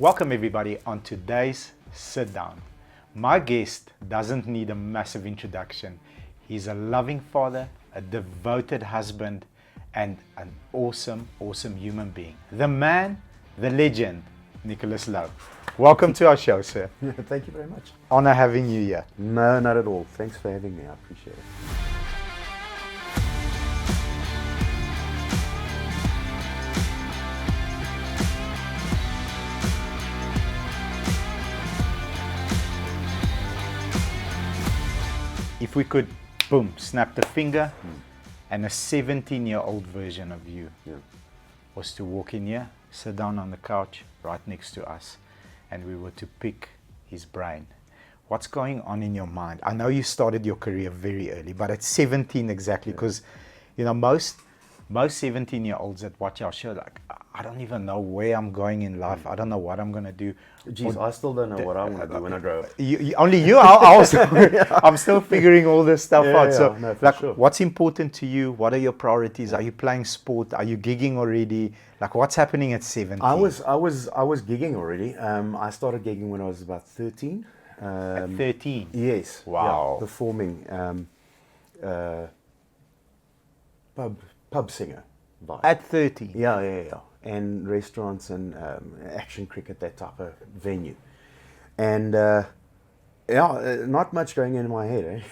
Welcome everybody on today's Sit Down. My guest doesn't need a massive introduction. He's a loving father, a devoted husband, and an awesome human being. The man, the legend, Nicholis Louw. Welcome to our show, sir. Thank you very much. Honor having you here. No, not at all. Thanks for having me. I appreciate it. If we could, boom, snap the finger and a 17-year-old version of you was to walk in here, sit down on the couch right next to us, and we were to pick his brain. What's going on in your mind? I know you started your career very early, but at 17 exactly, because you know most 17-year-olds that watch our show, like, I don't even know where I'm going in life. I don't know what I'm gonna do. Geez, I still don't know what I'm gonna do when I grow up. Only you. I'm still figuring all this stuff out. So, no, like, sure. what's important to you? What are your priorities? Are you playing sport? Are you gigging already? Like, what's happening at 17? I was gigging already. I started gigging when I was about 13. At 13. Yes. Wow. Yeah, performing pub singer vibe. At 13. Yeah. And restaurants and action cricket, that type of venue. And not much going in my head.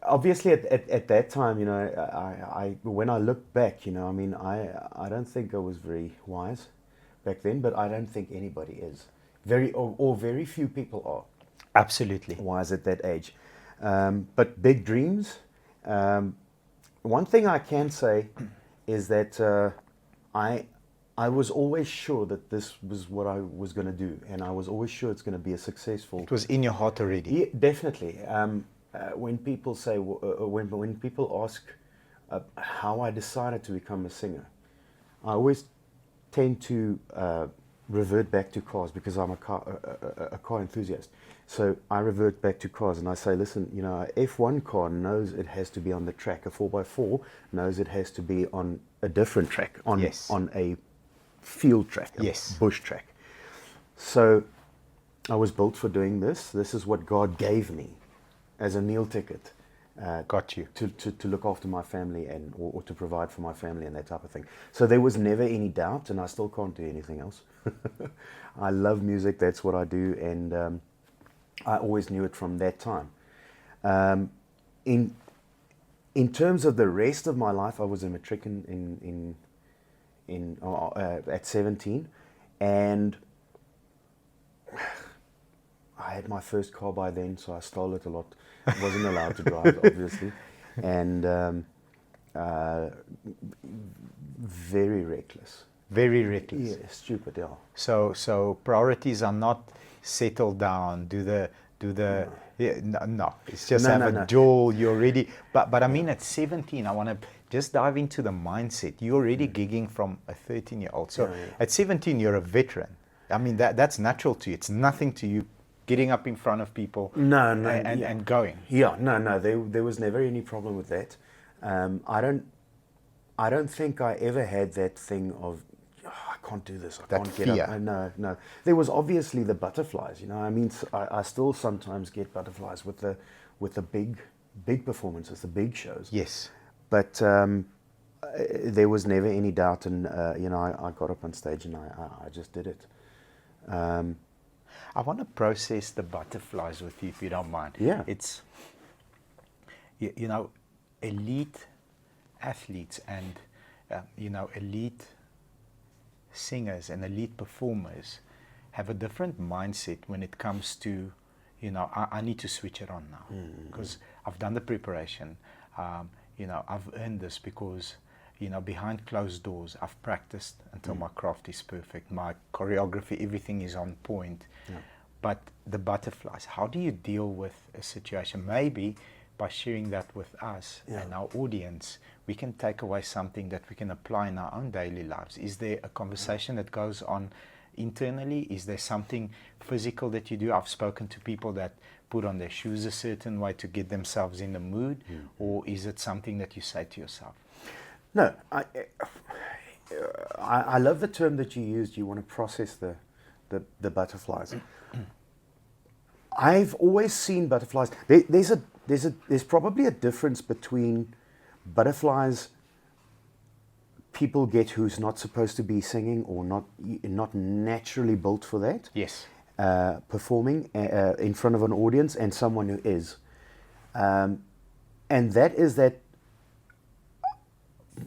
Obviously, at that time, you know, I when I look back, you know, I mean, I don't think I was very wise back then, but I don't think anybody is. Very few people are. Absolutely. Wise at that age. But big dreams. One thing I can say is that I was always sure that this was what I was going to do, and I was always sure it's going to be a successful. It was in your heart already. Yeah, definitely. When people say, when people ask how I decided to become a singer, I always tend to revert back to cars because I'm a car enthusiast. So I revert back to cars and I say, listen, you know, a F1 car knows it has to be on the track. A 4x4 knows it has to be on a different track, on a field track, a bush track. So I was built for doing this. This is what God gave me as a meal ticket. Got you. To look after my family and or to provide for my family and that type of thing. So there was never any doubt, and I still can't do anything else. I love music, that's what I do, and I always knew it from that time. In terms of the rest of my life, I was a matric at 17, and I had my first car by then, so I stole it a lot. I wasn't allowed to drive, obviously, and very reckless. Very reckless. Yeah, stupid, yeah. So priorities are not settle down, do the no. It's just have a duel. You're already, but I mean, at 17, I want to just dive into the mindset. You're already gigging from a 13-year-old. So at 17, you're a veteran. I mean, that's natural to you. It's nothing to you getting up in front of people and going. Yeah, no, there was never any problem with that. I don't think I ever had that thing of, I can't do this, I can't get up. No. There was obviously the butterflies, you know. I mean, I still sometimes get butterflies with the big performances, the big shows. Yes. But there was never any doubt, and you know, I got up on stage and I just did it. I want to process the butterflies with you, if you don't mind. Yeah. It's, you know, elite athletes and, you know, elite singers and elite performers have a different mindset when it comes to, you know, I need to switch it on now because I've done the preparation. You know, I've earned this because, you know, behind closed doors, I've practiced until my craft is perfect. My choreography, everything is on point. Yeah. But the butterflies, how do you deal with a situation? Maybe by sharing that with us and our audience, we can take away something that we can apply in our own daily lives. Is there a conversation that goes on internally? Is there something physical that you do? I've spoken to people that put on their shoes a certain way to get themselves in the mood, or is it something that you say to yourself? No, I love the term that you used. You want to process the butterflies. I've always seen butterflies. There's probably a difference between butterflies people get who's not supposed to be singing or not naturally built for that. Yes. Performing in front of an audience, and someone who is. And that is that,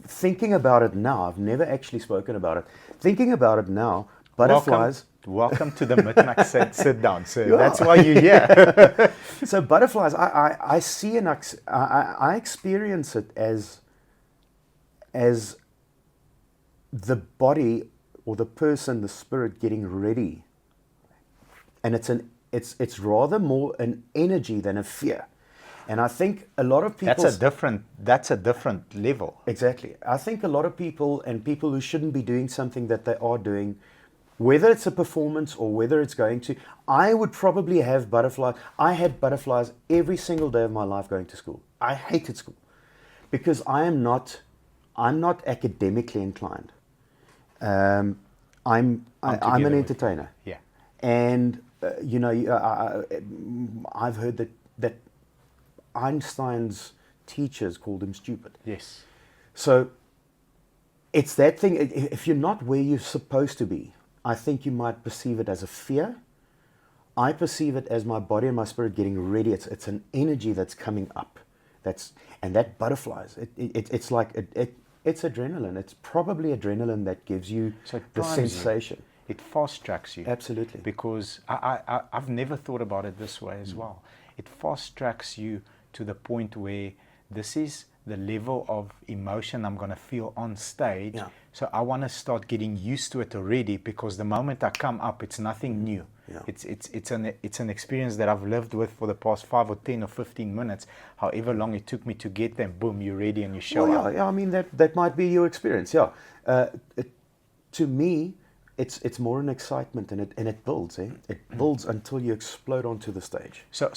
thinking about it now, I've never actually spoken about it. Thinking about it now, butterflies... Welcome to the Midnight Sit Down. So that's why you're here. So butterflies, I see I experience it as the body or the person, the spirit getting ready. And it's rather more an energy than a fear. And I think a lot of people... That's a different level. Exactly. I think a lot of people, and people who shouldn't be doing something that they are doing, whether it's a performance or whether it's going to... I would probably have butterflies. I had butterflies every single day of my life going to school. I hated school because I'm not academically inclined. I'm an entertainer. Yeah. And, I've heard that Einstein's teachers called him stupid. Yes. So it's that thing. If you're not where you're supposed to be, I think you might perceive it as a fear. I perceive it as my body and my spirit getting ready. It's an energy that's coming up. And that butterflies. It's like it's adrenaline. It's probably adrenaline that gives you the sensation. It fast tracks you. Absolutely. Because I've never thought about it this way as well. It fast tracks you to the point where this is the level of emotion I'm going to feel on stage. Yeah. So I want to start getting used to it already, because the moment I come up, it's nothing new. Yeah. It's an experience that I've lived with for the past 5 or 10 or 15 minutes, however long it took me to get them. Boom, you're ready and you show up. Yeah, I mean, that might be your experience, yeah. To me, it's more an excitement, and it builds, eh? It builds until you explode onto the stage. So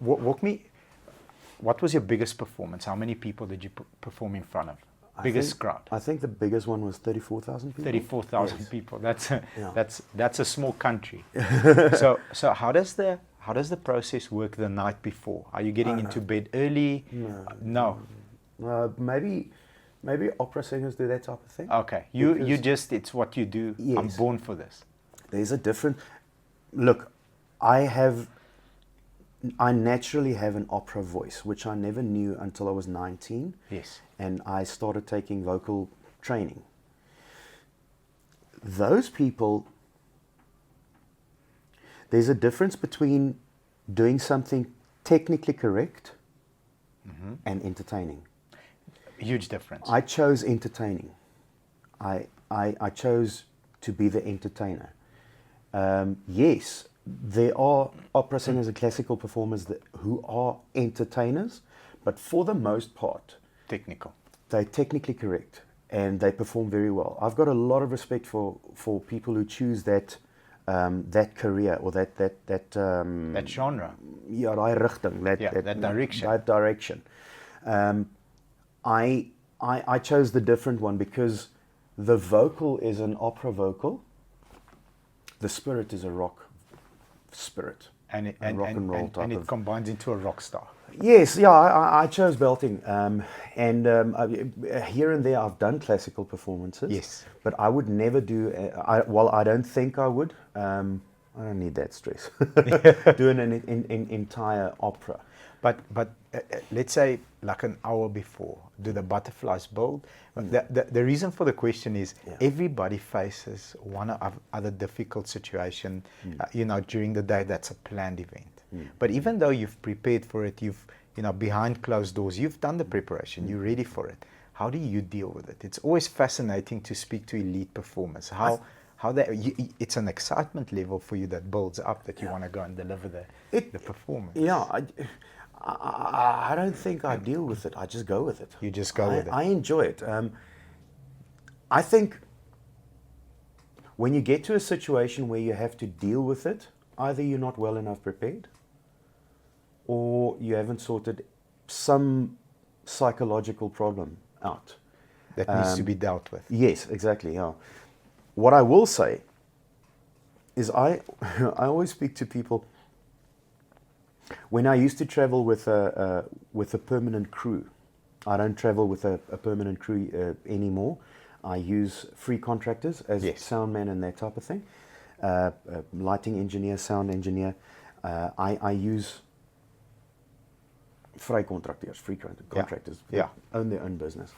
walk me, what was your biggest performance? How many people did you perform in front of? Biggest crowd? I think the biggest one was 34,000 people. 34,000 Yes. people. That's a small country. So how does the process work the night before? Are you getting into bed early? No. Maybe opera singers do that type of thing. Okay. You just, it's what you do. Yes. I'm born for this. There's a different... Look, I naturally have an opera voice, which I never knew until I was 19. Yes. And I started taking vocal training. Those people, there's a difference between doing something technically correct and entertaining. Huge difference. I chose entertaining. I chose to be the entertainer. Yes, there are opera singers and classical performers who are entertainers, but for the most part, Technical. they're technically correct and they perform very well. I've got a lot of respect for people who choose that career or that genre. Yeah, daai rigting, that direction. That direction. I chose the different one because the vocal is an opera vocal. The spirit is a rock spirit. And it roll combines into a rock star. Yes, yeah, I chose belting. Here and there I've done classical performances. Yes. But I would never do, I don't think I would. I don't need that stress. Doing an entire opera. But let's say like an hour before, do the butterflies build? The reason for the question is everybody faces one or other difficult situation, during the day. That's a planned event. But even though you've prepared for it, you've, behind closed doors, you've done the preparation, you're ready for it. How do you deal with it? It's always fascinating to speak to elite performers. It's an excitement level for you that builds up, that you want to go and deliver the performance. Yeah, I don't think I deal with it. I just go with it. You just go with it. I enjoy it. I think when you get to a situation where you have to deal with it, either you're not well enough prepared, or you haven't sorted some psychological problem out. that needs to be dealt with. Yes, exactly. Yeah. What I will say is I always speak to people. When I used to travel with a permanent crew, I don't travel with a permanent crew anymore. I use free contractors as sound man and that type of thing. Lighting engineer, sound engineer. I use free contractors that own their own business.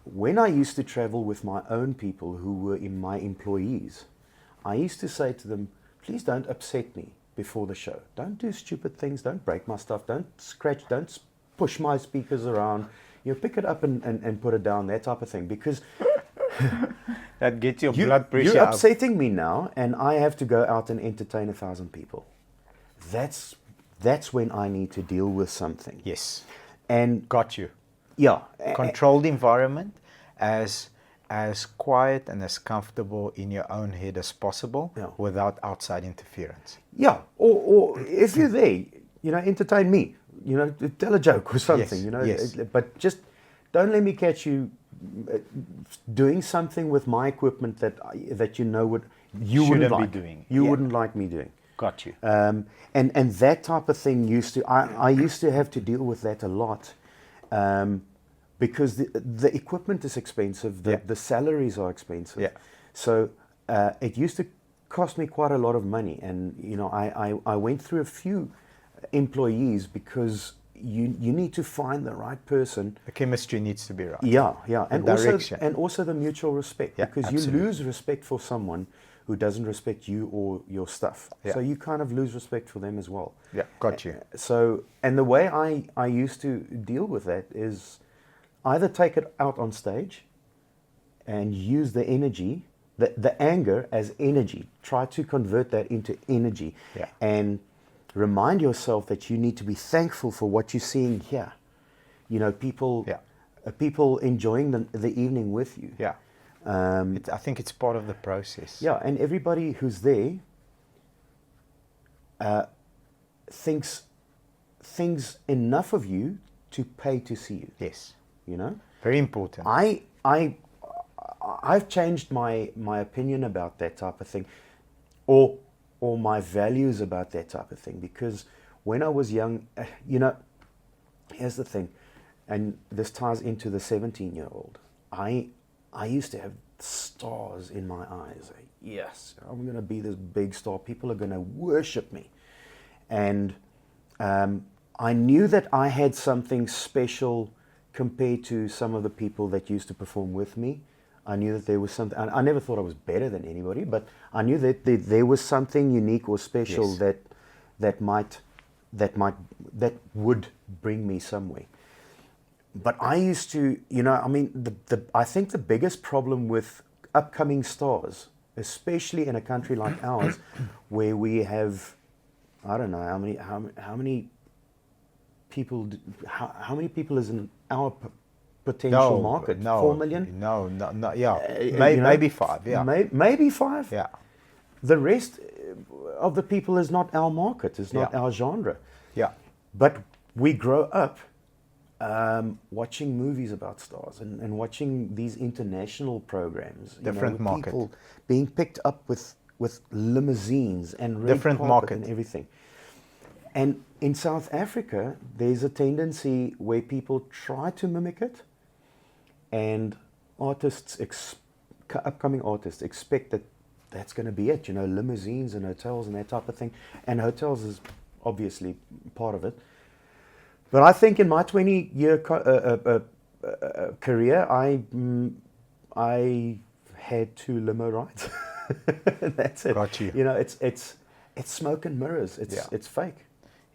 When I used to travel with my own people who were my employees, I used to say to them, please don't upset me before the show. Don't do stupid things. Don't break my stuff. Don't scratch. Don't push my speakers around. Pick it up and put it down, that type of thing. Because that gets your blood pressure You're up. upsetting me now, and I have to go out and entertain 1,000 people. That's when I need to deal with something. Yes. And got you. Yeah. Controlled environment, as quiet and as comfortable in your own head as possible, without outside interference. Yeah. Or if you're there, entertain me. Tell a joke or something. Yes. But just don't let me catch you doing something with my equipment that you wouldn't like be doing. You wouldn't like me doing. Got you. And that type of thing I used to have to deal with that a lot, because the equipment is expensive, the salaries are expensive. Yeah. So it used to cost me quite a lot of money, and I went through a few employees because you need to find the right person. The chemistry needs to be right. Yeah, and direction. also the mutual respect, because absolutely. you lose respect for someone who doesn't respect you or your stuff. Yeah. So you kind of lose respect for them as well. Yeah, got you. So, and the way I used to deal with that is either take it out on stage and use the energy, the anger as energy. Try to convert that into energy. Yeah. And remind yourself that you need to be thankful for what you're seeing here. People enjoying the evening with you. Yeah. I think it's part of the process. Yeah, and everybody who's there thinks enough of you to pay to see you. Yes. Very important. I've changed my opinion about that type of thing, or my values about that type of thing, because when I was young, here's the thing, and this ties into the 17-year-old. I used to have stars in my eyes. Yes, I'm going to be this big star. People are going to worship me. And I knew that I had something special compared to some of the people that used to perform with me. I knew that there was something. I never thought I was better than anybody, but I knew that there was something unique or special that would bring me somewhere. But I used to, I think the biggest problem with upcoming stars, especially in a country like ours, where we have, I don't know how many people is in our potential market? 4 million? No, maybe 5. Yeah, maybe 5. Yeah. The rest of the people is not our market. It's not our genre. Yeah. But we grow up watching movies about stars and watching these international programs. Different market. People being picked up with limousines and red Different carpet market and everything. And in South Africa, there's a tendency where people try to mimic it, and upcoming artists expect that that's going to be it. Limousines and hotels and that type of thing. And hotels is obviously part of it. But I think in my 20-year career, I had 2 limo rides. That's it. Got you. It's smoke and mirrors. It's fake.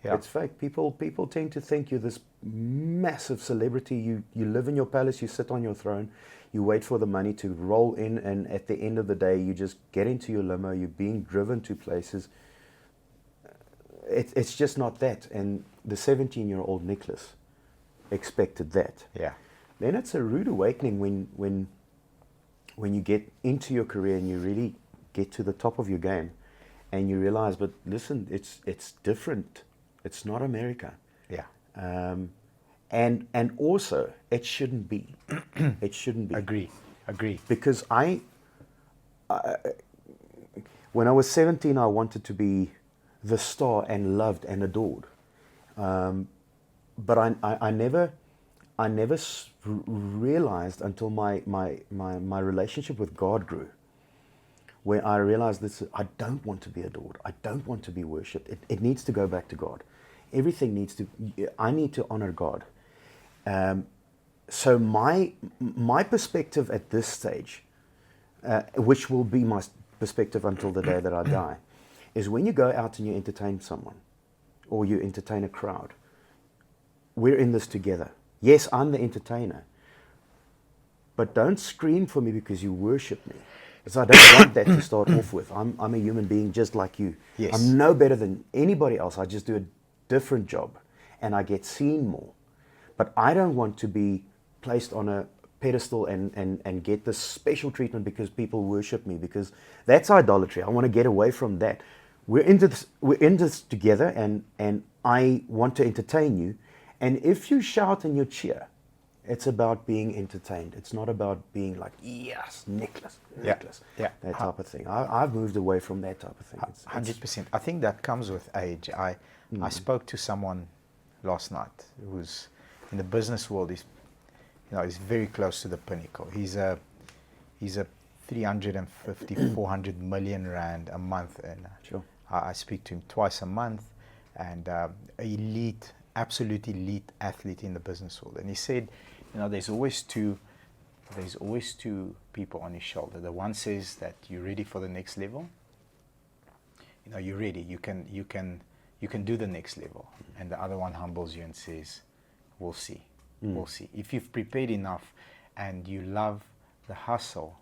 Yeah. It's fake. People tend to think you're this massive celebrity. You live in your palace. You sit on your throne. You wait for the money to roll in, and at the end of the day, you just get into your limo. You're being driven to places. It's just not that. And the 17-year-old Nicholis expected that. Yeah. Then it's a rude awakening when you get into your career and you really get to the top of your game, and you realize, but listen, it's different. It's not America. Yeah. And also, it shouldn't be. It shouldn't be. Agree. Because when I was 17, I wanted to be the star and loved and adored. But I never realized until my relationship with God grew, where I realized this: I don't want to be adored. I don't want to be worshipped. It needs to go back to God. Everything needs to. I need to honor God. So my perspective at this stage, which will be my perspective until the day that I die, is when you go out and you entertain someone, or you entertain a crowd, we're in this together. Yes, I'm the entertainer, but don't scream for me because you worship me. Because I don't want that to start off with. I'm a human being just like you. Yes. I'm no better than anybody else. I just do a different job, and I get seen more. But I don't want to be placed on a pedestal and get this special treatment because people worship me, because that's idolatry. I want to get away from that. We're in this together, and I want to entertain you. And if you shout and you cheer, it's about being entertained. It's not about being like, yes, Nicholis, Yeah. that type of thing. I've moved away from that type of thing. 100%. I think that comes with age. I spoke to someone last night who's in the business world. He's very close to the pinnacle. He's a 350, 400 million rand a month earner. Sure. I speak to him twice a month, and elite, absolute elite athlete in the business world. And he said, there's always two people on his shoulder. The one says that you're ready for the next level. You're ready. You can do the next level. And the other one humbles you and says, we'll see. We'll see. If you've prepared enough and you love the hustle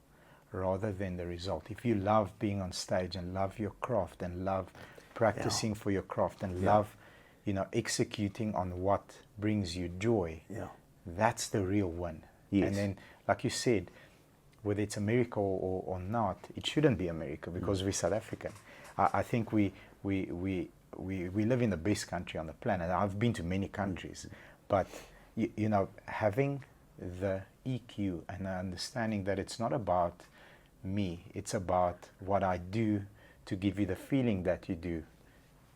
rather than the result, if you love being on stage and love your craft and love practicing for your craft and love, executing on what brings you joy, that's the real win. Yes. And then, like you said, whether it's America or not, it shouldn't be America because we're South African. I think we live in the best country on the planet. I've been to many countries, but having the EQ and the understanding that it's not about me, it's about what I do to give you the feeling that you do.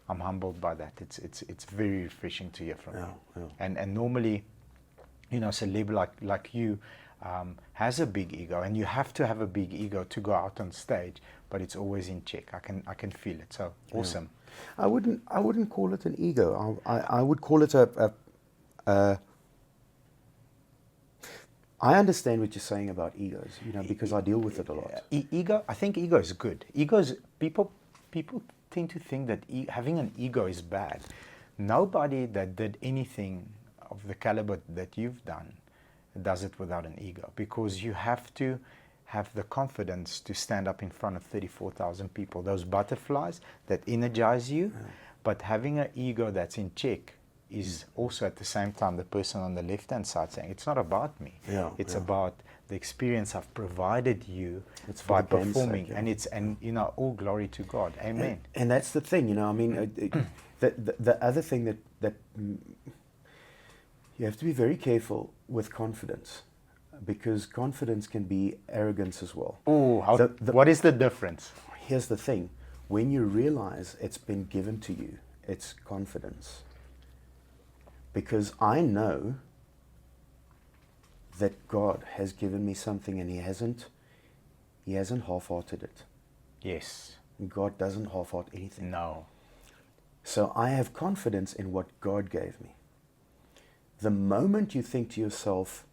I'm humbled by that. It's very refreshing to hear from you. Yeah. And normally, a celeb like you has a big ego, and you have to have a big ego to go out on stage, but it's always in check. I can feel it. So awesome. I wouldn't call it an ego. I would call it a I understand what you're saying about egos, because I deal with it a lot. Ego, I think ego is good. People tend to think that having an ego is bad. Nobody that did anything of the caliber that you've done does it without an ego, because you have to have the confidence to stand up in front of 34,000 people, those butterflies that energize you, but having an ego that's in check is also at the same time the person on the left-hand side saying, it's not about me. It's about the experience I've provided you by performing. Sake, and all glory to God. Amen. And that's the thing, the other thing that you have to be very careful with confidence, because confidence can be arrogance as well. What is the difference? Here's the thing. When you realize it's been given to you, it's confidence. Because I know that God has given me something, and He hasn't half-hearted it. Yes. God doesn't half-heart anything. No. So I have confidence in what God gave me. The moment you think to yourself,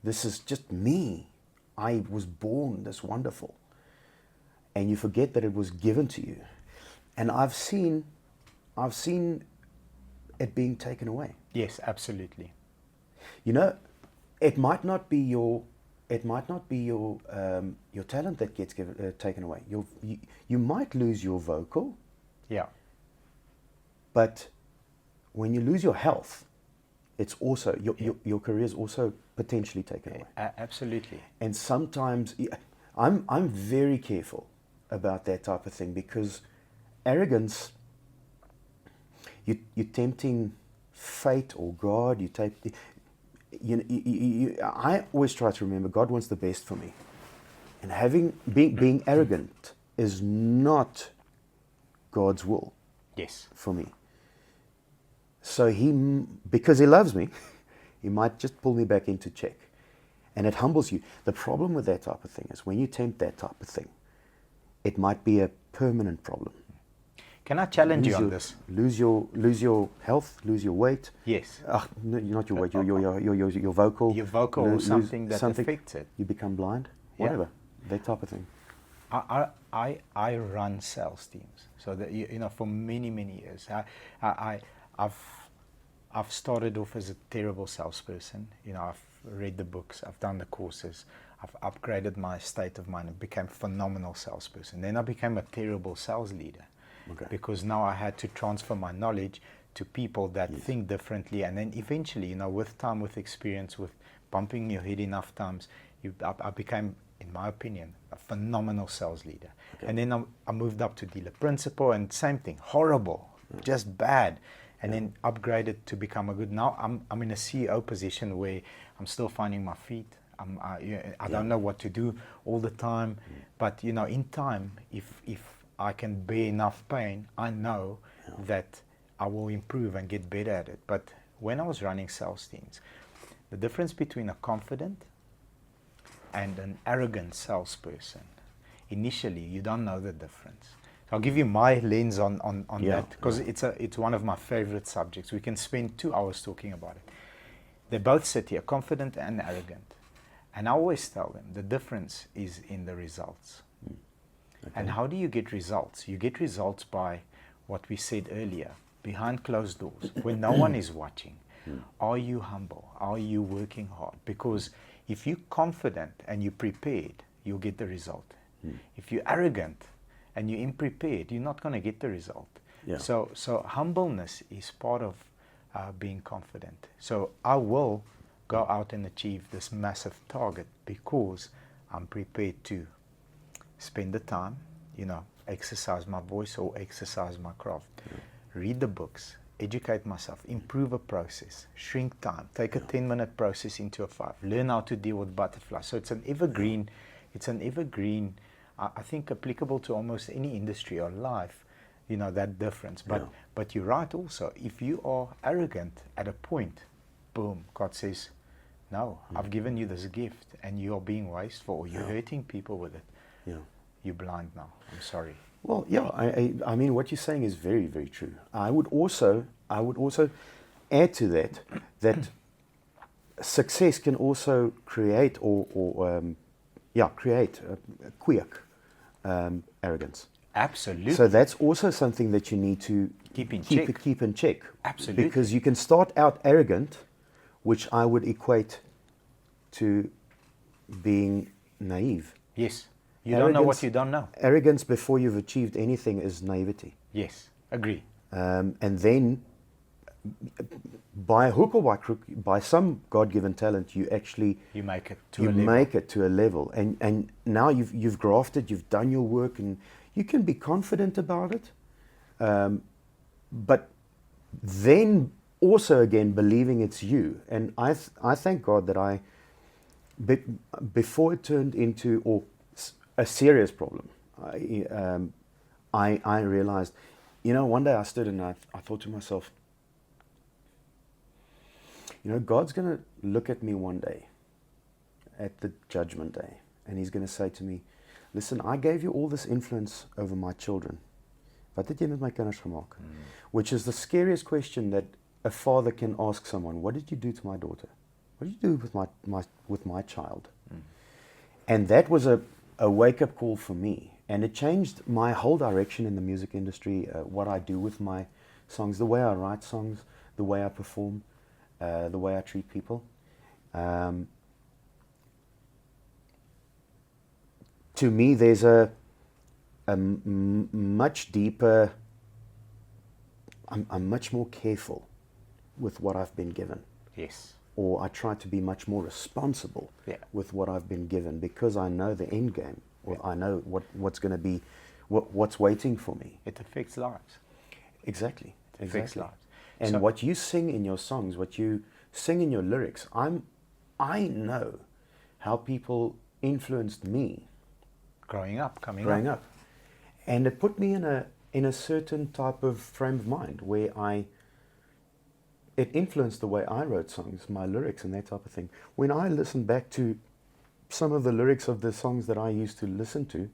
this is just me. I was born this wonderful. And you forget that it was given to you. And I've seen it being taken away. Yes, absolutely. It might not be your talent that gets taken away. You might lose your vocal. Yeah. But when you lose your health, it's also your career is also potentially taken away. Absolutely. And sometimes I'm very careful about that type of thing, because arrogance, you're tempting fate or God. You take, I always try to remember God wants the best for me, and being arrogant is not God's will. Yes. For me. So because he loves me, he might just pull me back into check. And it humbles you. The problem with that type of thing is when you tempt that type of thing, it might be a permanent problem. Can I challenge you on this? Lose your health, lose your weight. Yes. No, not your weight, your vocal. Your vocal or something that affects it. You become blind, whatever. That type of thing. I run sales teams, so that for many years, I've started off as a terrible salesperson. I've read the books, I've done the courses, I've upgraded my state of mind and became a phenomenal salesperson. Then I became a terrible sales leader, because now I had to transfer my knowledge to people that think differently, and then eventually, with time, with experience, with bumping your head enough times, I became, in my opinion, a phenomenal sales leader. And then I moved up to dealer principal, and same thing, horrible, just bad. And then upgraded to become a good. Now I'm in a CEO position where I'm still finding my feet. I don't know what to do all the time, but in time, if I can bear enough pain, I know that I will improve and get better at it. But when I was running sales teams, the difference between a confident and an arrogant salesperson, initially you don't know the difference. I'll give you my lens on that, because it's one of my favorite subjects. We can spend 2 hours talking about it. They both sit here, confident and arrogant. And I always tell them the difference is in the results. And how do you get results? You get results by what we said earlier, behind closed doors, when no one is watching. Are you humble? Are you working hard? Because if you're confident and you're prepared, you'll get the result. If you're arrogant and you're unprepared, you're not going to get the result. So humbleness is part of being confident. So I will go out and achieve this massive target because I'm prepared to spend the time, exercise my voice or exercise my craft, read the books, educate myself, improve a process, shrink time, take a 10-minute process into a 5, learn how to deal with butterflies. So it's an evergreen, I think applicable to almost any industry or life, that difference. But you're right also, if you are arrogant at a point, boom, God says, no, I've given you this gift and you're being wasteful, or you're hurting people with it. You're blind now. I'm sorry. Well, I mean, what you're saying is very, very true. I would also add to that success can also create create a quick arrogance. Absolutely. So that's also something that you need to keep in check. Absolutely. Because you can start out arrogant, which I would equate to being naive. Yes. You don't know what you don't know. Arrogance before you've achieved anything is naivety. Yes, agree. And then, by hook or by crook, by some God-given talent, you make it to a level. And now you've grafted, you've done your work, and you can be confident about it. But then also again believing it's you. And I thank God that before it turned into a serious problem, I realized, one day I stood and I thought to myself, God's going to look at me one day at the judgment day, and he's going to say to me, listen, I gave you all this influence over my children. Wat het jy met my kinders gemaak? Which is the scariest question that a father can ask someone. What did you do to my daughter? What did you do with my child? And that was a wake-up call for me, and it changed my whole direction in the music industry, what I do with my songs, the way I write songs, the way I perform, the way I treat people. To me, there's a much deeper, I'm much more careful with what I've been given. Yes. Or I try to be much more responsible with what I've been given, because I know the end game, or I know what's going to be, what's waiting for me. It affects lives. Exactly. It affects lives. And So- what you sing in your songs, what you sing in your lyrics, I know how people influenced me growing up, coming growing up. And it put me in a certain type of frame of mind where it influenced the way I wrote songs, my lyrics and that type of thing. When I listen back to some of the lyrics of the songs that I used to listen to,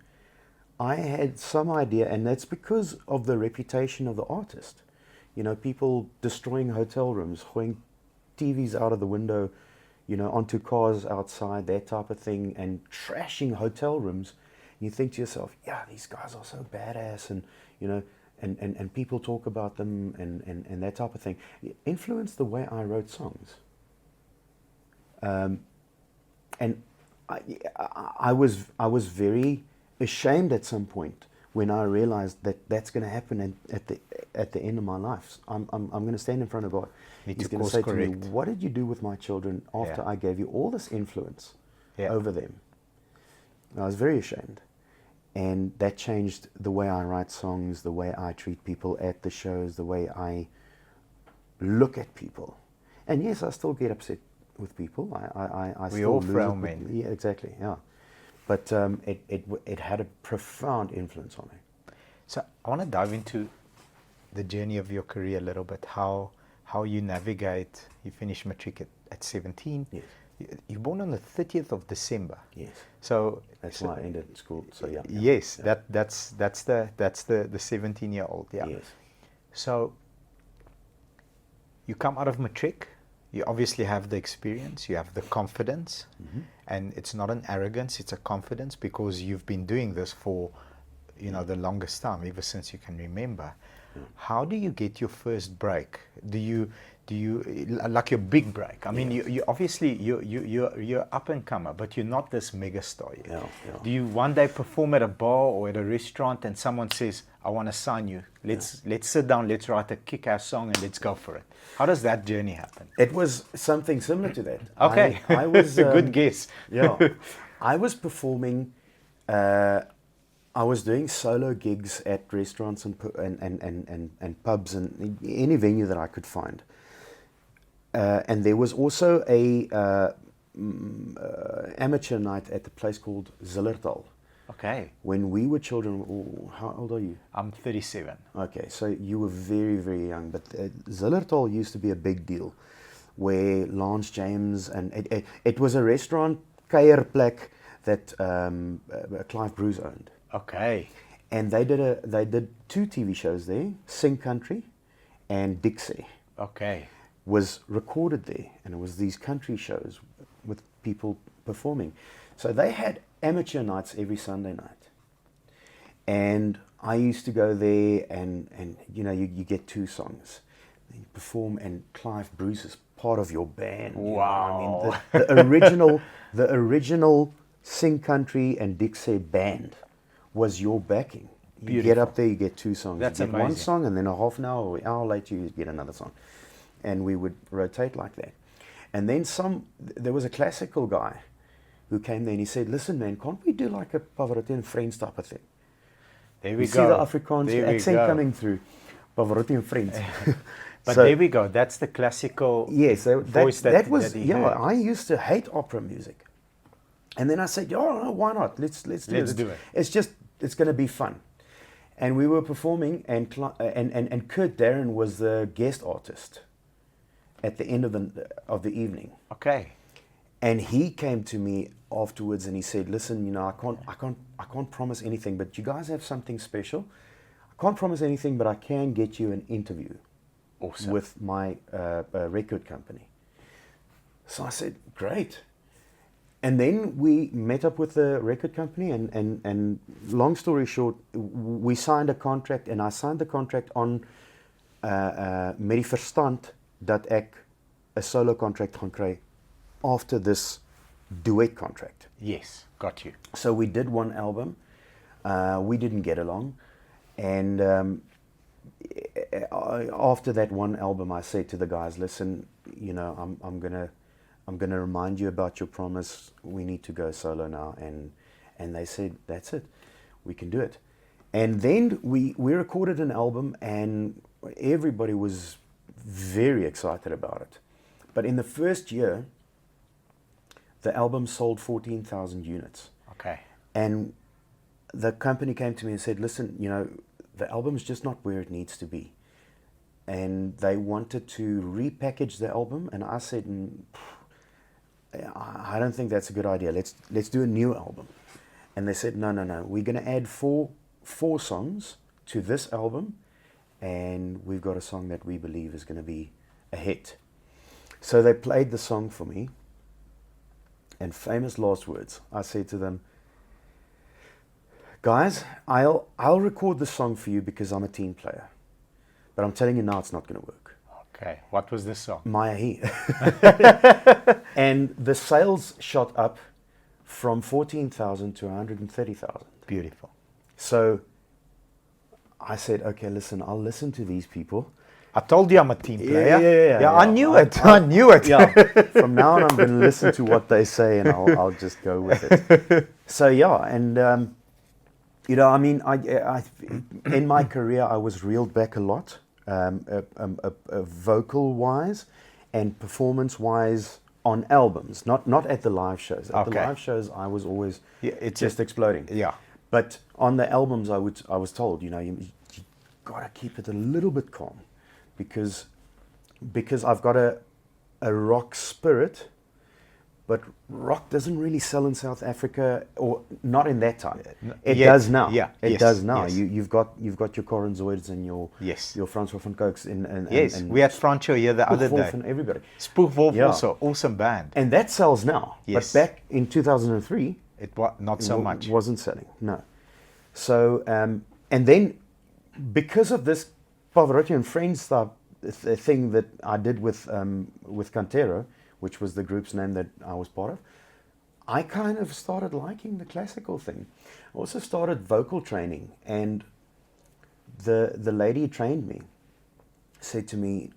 I had some idea, and that's because of the reputation of the artist. You know, people destroying hotel rooms, throwing TVs out of the window, you know, onto cars outside, that type of thing, and trashing hotel rooms. You think to yourself, yeah, these guys are so badass, and, you know, and people talk about them and that type of thing. It influenced the way I wrote songs. And I was very ashamed at some point when I realized that that's going to happen at the end of my life. I'm going to stand in front of God. Need He's to going to say to me, course-correct. what did you do with my children after Yeah. I gave you all this influence Yeah. over them? And I was very ashamed. And that changed the way I write songs, the way I treat people at the shows, the way I look at people. And yes, I still get upset with people. I We still all lose frail it with- men. Yeah, exactly. Yeah, but it had a profound influence on me. So I want to dive into the journey of your career a little bit, how you navigate. You finished matric at 17. Yes. You're born on the 30th of December. Yes, So that's why I ended school. So yeah. yes, yeah. that's the 17-year-old. Yeah. Yes. So you come out of matric. You obviously have the experience. You have the confidence, and it's not an arrogance. It's a confidence because you've been doing this for, you know, the longest time, ever since you can remember. How do you get your first break? Do you like your big break? I mean, you obviously you're up and comer, but you're not this mega star yet. Yeah, yeah. Do you one day perform at a bar or at a restaurant and someone says, "I want to sign you. Let's sit down. Let's write a kick-ass song and let's go for it." How does that journey happen? It was something similar to that. Okay, I was good guess. Yeah, I was performing. I was doing solo gigs at restaurants and pubs and any venue that I could find. And there was also a amateur night at the place called Zillertal. Okay, When we were children, how old are you? I'm 37. Okay, so you were very, very young. But Zillertal used to be a big deal, where Lance James and it was a restaurant kuierplek that Clive Bruce owned. Okay, And they did 2 TV shows there, Sing Country and Dixie okay. was recorded there, and it was these country shows with people performing. So they had amateur nights every Sunday night. And I used to go there and you know, you get 2 songs. You perform and Clive Bruce is part of your band. You know, I mean, the original Sing Country and Dixie band was your backing. You get Beautiful. up there, you get 2 songs. That's you get one amazing. song, and then a half an hour or hour later, you get another song. And we would rotate like that. And then there was a classical guy who came there and he said, "Listen, man, can't we do like a Pavarotti and Friends type of thing?" There we You go. see the Afrikaans There we accent go. coming through. Pavarotti and Friends. But So- there we go. That's the classical Yes, voice that was, that he yeah, heard. I used to hate opera music. And then I said, no, why not? Let's do it. Let's do it. It's going to be fun. And we were performing, and Kurt Darren was the guest artist at the end of the evening. Okay. And he came to me afterwards and he said, "Listen, you know, I can't promise anything, but you guys have something special. I can't promise anything, but I can get you an interview Awesome. with my record company." So I said, "Great." And then we met up with the record company, and long story short, we signed a contract, and I signed the contract on met die verstand dat ek 'n solo contract gaan kry after this duet contract. Yes, got you. So we did one album. We didn't get along, and after that one album, I said to the guys, "Listen, you know, I'm gonna remind you about your promise. We need to go solo now." And they said, "That's it. We can do it." And then we recorded an album, and everybody was very excited about it. But in the first year, the album sold 14,000 units. Okay. And the company came to me and said, listen, you know, the album's just not where it needs to be. And they wanted to repackage the album, and I said, I don't think that's a good idea. Let's do a new album. And they said, no, we're going to add four songs to this album, and we've got a song that we believe is going to be a hit. So they played the song for me, and famous last words. I said to them, guys, I'll record the song for you because I'm a team player. But I'm telling you now, it's not going to work. Okay. What was this song? Maya He. And the sales shot up from 14,000 to 130,000. Beautiful. So I said, okay, listen, I'll listen to these people. I told you I'm a team player. Yeah, I knew it. I knew it. Yeah. From now on, I'm going to listen to what they say, and I'll just go with it. So yeah, and you know, I mean, I in my career, I was reeled back a lot, vocal-wise and performance-wise on albums, not at the live shows. At the live shows, I was always just exploding. Yeah. But on the albums, I was told, you know, you gotta keep it a little bit calm, because I've got a rock spirit, but rock doesn't really sell in South Africa, or not in that time. It does now. Yeah, it does now. Yes. You've got your Corin Zoids and your Francois van Cooks and we had Franco here the other day. And everybody. Spookwolf also, awesome band. And that sells now. Yes. But back in 2003, it was not so much. It wasn't selling. No. So and then because of this Pavarotti and Friends stuff, thing that I did with Cantero, which was the group's name that I was part of, I kind of started liking the classical thing. I also started vocal training, and the lady who trained me said to me,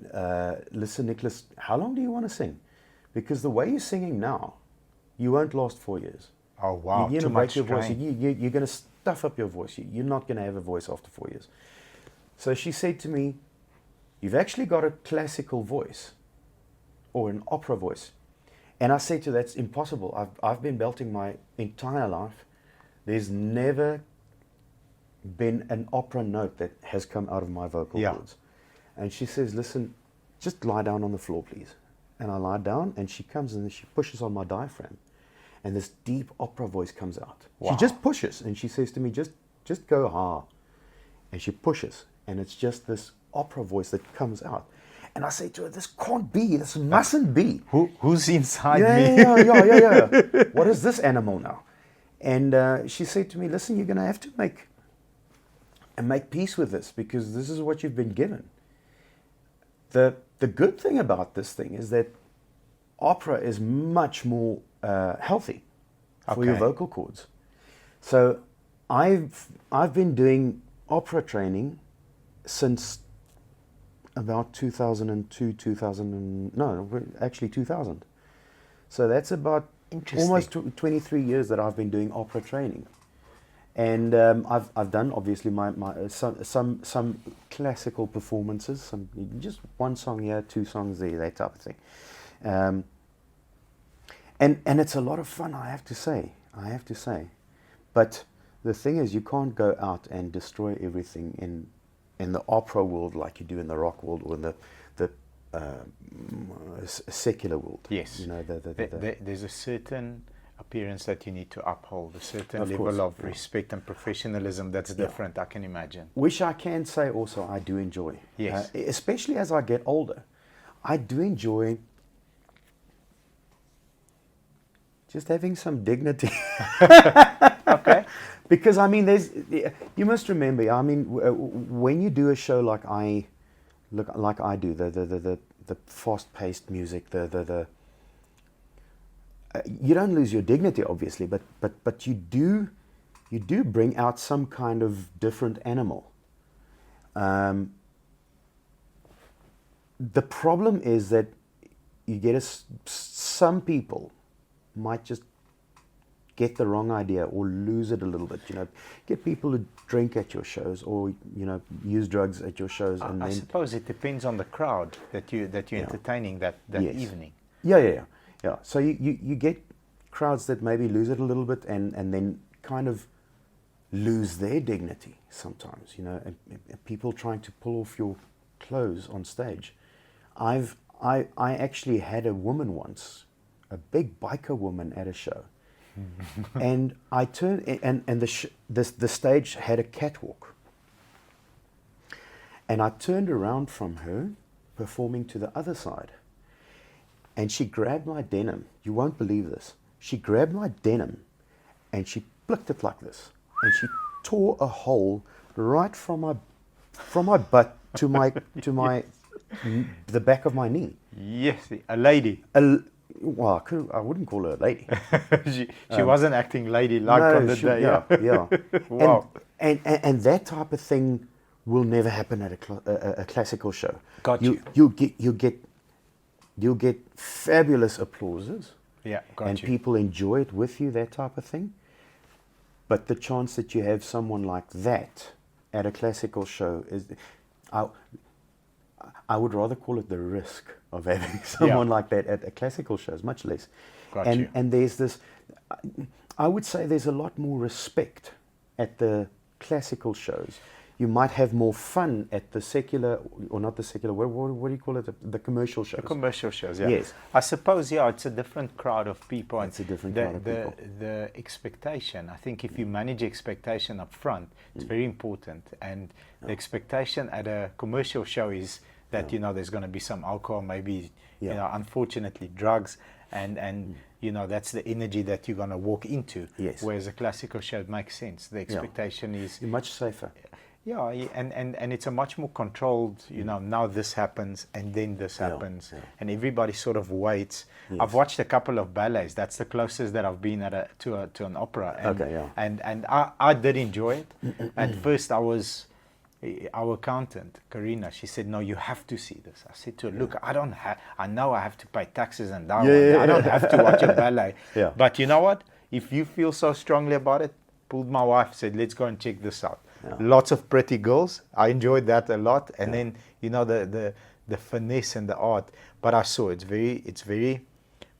listen, Nicholas, how long do you want to sing? Because the way you're singing now, you won't last 4 years. Oh, wow. You're Too going to break much your voice. strain. You're going to stuff up your voice. You're not going to have a voice after 4 years. So she said to me, you've actually got a classical voice, or an opera voice. And I said to her, that's impossible. I've been belting my entire life. There's never been an opera note that has come out of my vocal cords. And she says, listen, just lie down on the floor, please. And I lie down, and she comes and she pushes on my diaphragm. And this deep opera voice comes out. Wow. She just pushes, and she says to me, just go ha. And she pushes, and it's just this opera voice that comes out. And I say to her, this can't be, this mustn't be. Who's inside me? Yeah. What is this animal now? And she said to me, listen, you're going to have to make peace with this, because this is what you've been given. The good thing about this thing is that opera is much more healthy for your vocal cords. So I've been doing opera training since about 2002, 2000. So that's about almost 23 years that I've been doing opera training. And I've done obviously my some classical performances, just one song here, two songs there, that type of thing. And it's a lot of fun, I have to say. But the thing is, you can't go out and destroy everything in the opera world like you do in the rock world, or in the secular world. Yes. You know, there's a certain appearance that you need to uphold, a certain Of level course, of respect and professionalism that's different, I can imagine. Which I can say also I do enjoy. Yes. Especially as I get older. I do enjoy just having some dignity. Okay. Because I mean, you must remember. I mean, when you do a show like I do, the fast-paced music, you don't lose your dignity, obviously, but you do bring out some kind of different animal. The problem is that you get some people might just get the wrong idea or lose it a little bit. Get people to drink at your shows or use drugs at your shows, and I then suppose it depends on the crowd that you're entertaining that Yes. evening. Yeah. So you get crowds that maybe lose it a little bit and then kind of lose their dignity sometimes, and people trying to pull off your clothes on stage. I actually had a woman once, a big biker woman at a show, and I turned and the stage had a catwalk, and I turned around from her performing to the other side, and she grabbed my denim. You won't believe this. She grabbed my denim and she flicked it like this, and she tore a hole right from my butt to my the back of my knee. Yes, a lady. Well, I wouldn't call her a lady. she wasn't acting ladylike on the day. Yeah. Wow. And that type of thing will never happen at a classical show. Got you. You'll get fabulous applauses. Yeah, and people enjoy it with you, that type of thing. But the chance that you have someone like that at a classical show is, I would rather call it the risk of having someone like that at a classical show, is much less. And there's this, I would say there's a lot more respect at the classical shows. You might have more fun at the secular, or not the secular, what do you call it, the commercial shows? The commercial shows, yeah. Yes. I suppose, it's a different crowd of people. It's a different crowd of people. The expectation, I think if you manage expectation up front, it's very important. And the expectation at a commercial show is that, there's going to be some alcohol, maybe, unfortunately drugs, and that's the energy that you're going to walk into. Yes. Whereas a classical show, it makes sense. The expectation is... You're much safer. Yeah, and it's a much more controlled, now this happens and then this happens, and everybody sort of waits. Yes. I've watched a couple of ballets. That's the closest that I've been to an opera. And, and I did enjoy it. At first, our accountant, Karina, she said, no, you have to see this. I said to her, look, I know I have to pay taxes and that I don't have to watch a ballet. Yeah. But you know what? If you feel so strongly about it, pulled my wife, said, let's go and check this out. Yeah. Lots of pretty girls. I enjoyed that a lot. And then, the finesse and the art. But I saw it's very,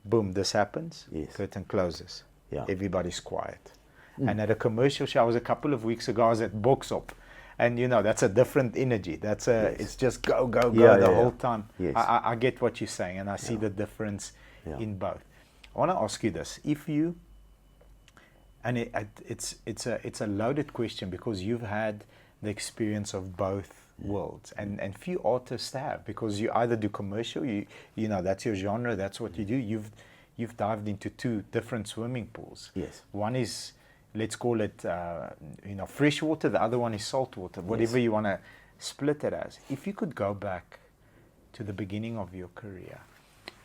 boom, this happens, curtain closes. Yeah. Everybody's quiet. And at a commercial show, I was a couple of weeks ago, I was at Boksop. And, that's a different energy. It's just go the whole time. Yes. I get what you're saying, and I see the difference in both. I want to ask you this. If you... And it's a loaded question because you've had the experience of both worlds, and few artists have, because you either do commercial, that's your genre, that's what you do. You've dived into two different swimming pools. Yes. One is, let's call it fresh water. The other one is salt water. Whatever you want to split it as. If you could go back to the beginning of your career,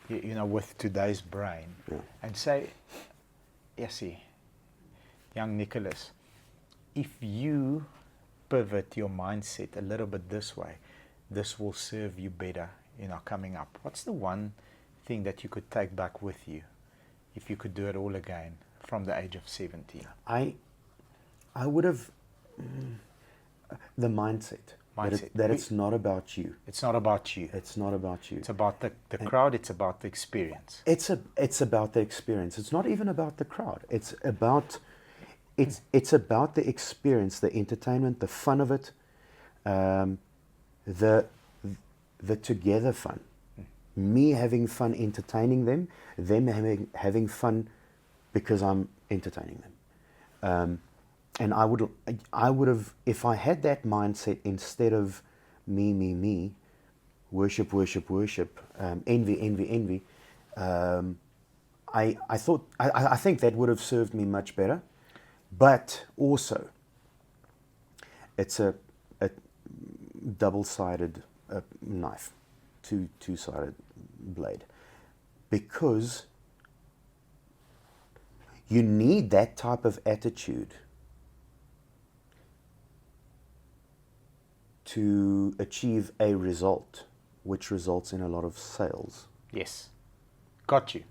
with today's brain, and say, young Nicholis, if you pivot your mindset a little bit this way, this will serve you better, coming up. What's the one thing that you could take back with you if you could do it all again from the age of 17? I would have the mindset. That it's not about you. It's not about you. It's not about you. It's about the crowd. It's about the experience. It's about the experience. It's not even about the crowd. It's about the experience, the entertainment, the fun of it, the together fun. Me having fun entertaining them having fun because I'm entertaining them. And I would have, if I had that mindset instead of me, worship, envy, I think that would have served me much better. But also, it's a double-sided knife, two-sided blade, because you need that type of attitude to achieve a result, which results in a lot of sales. Yes, got you.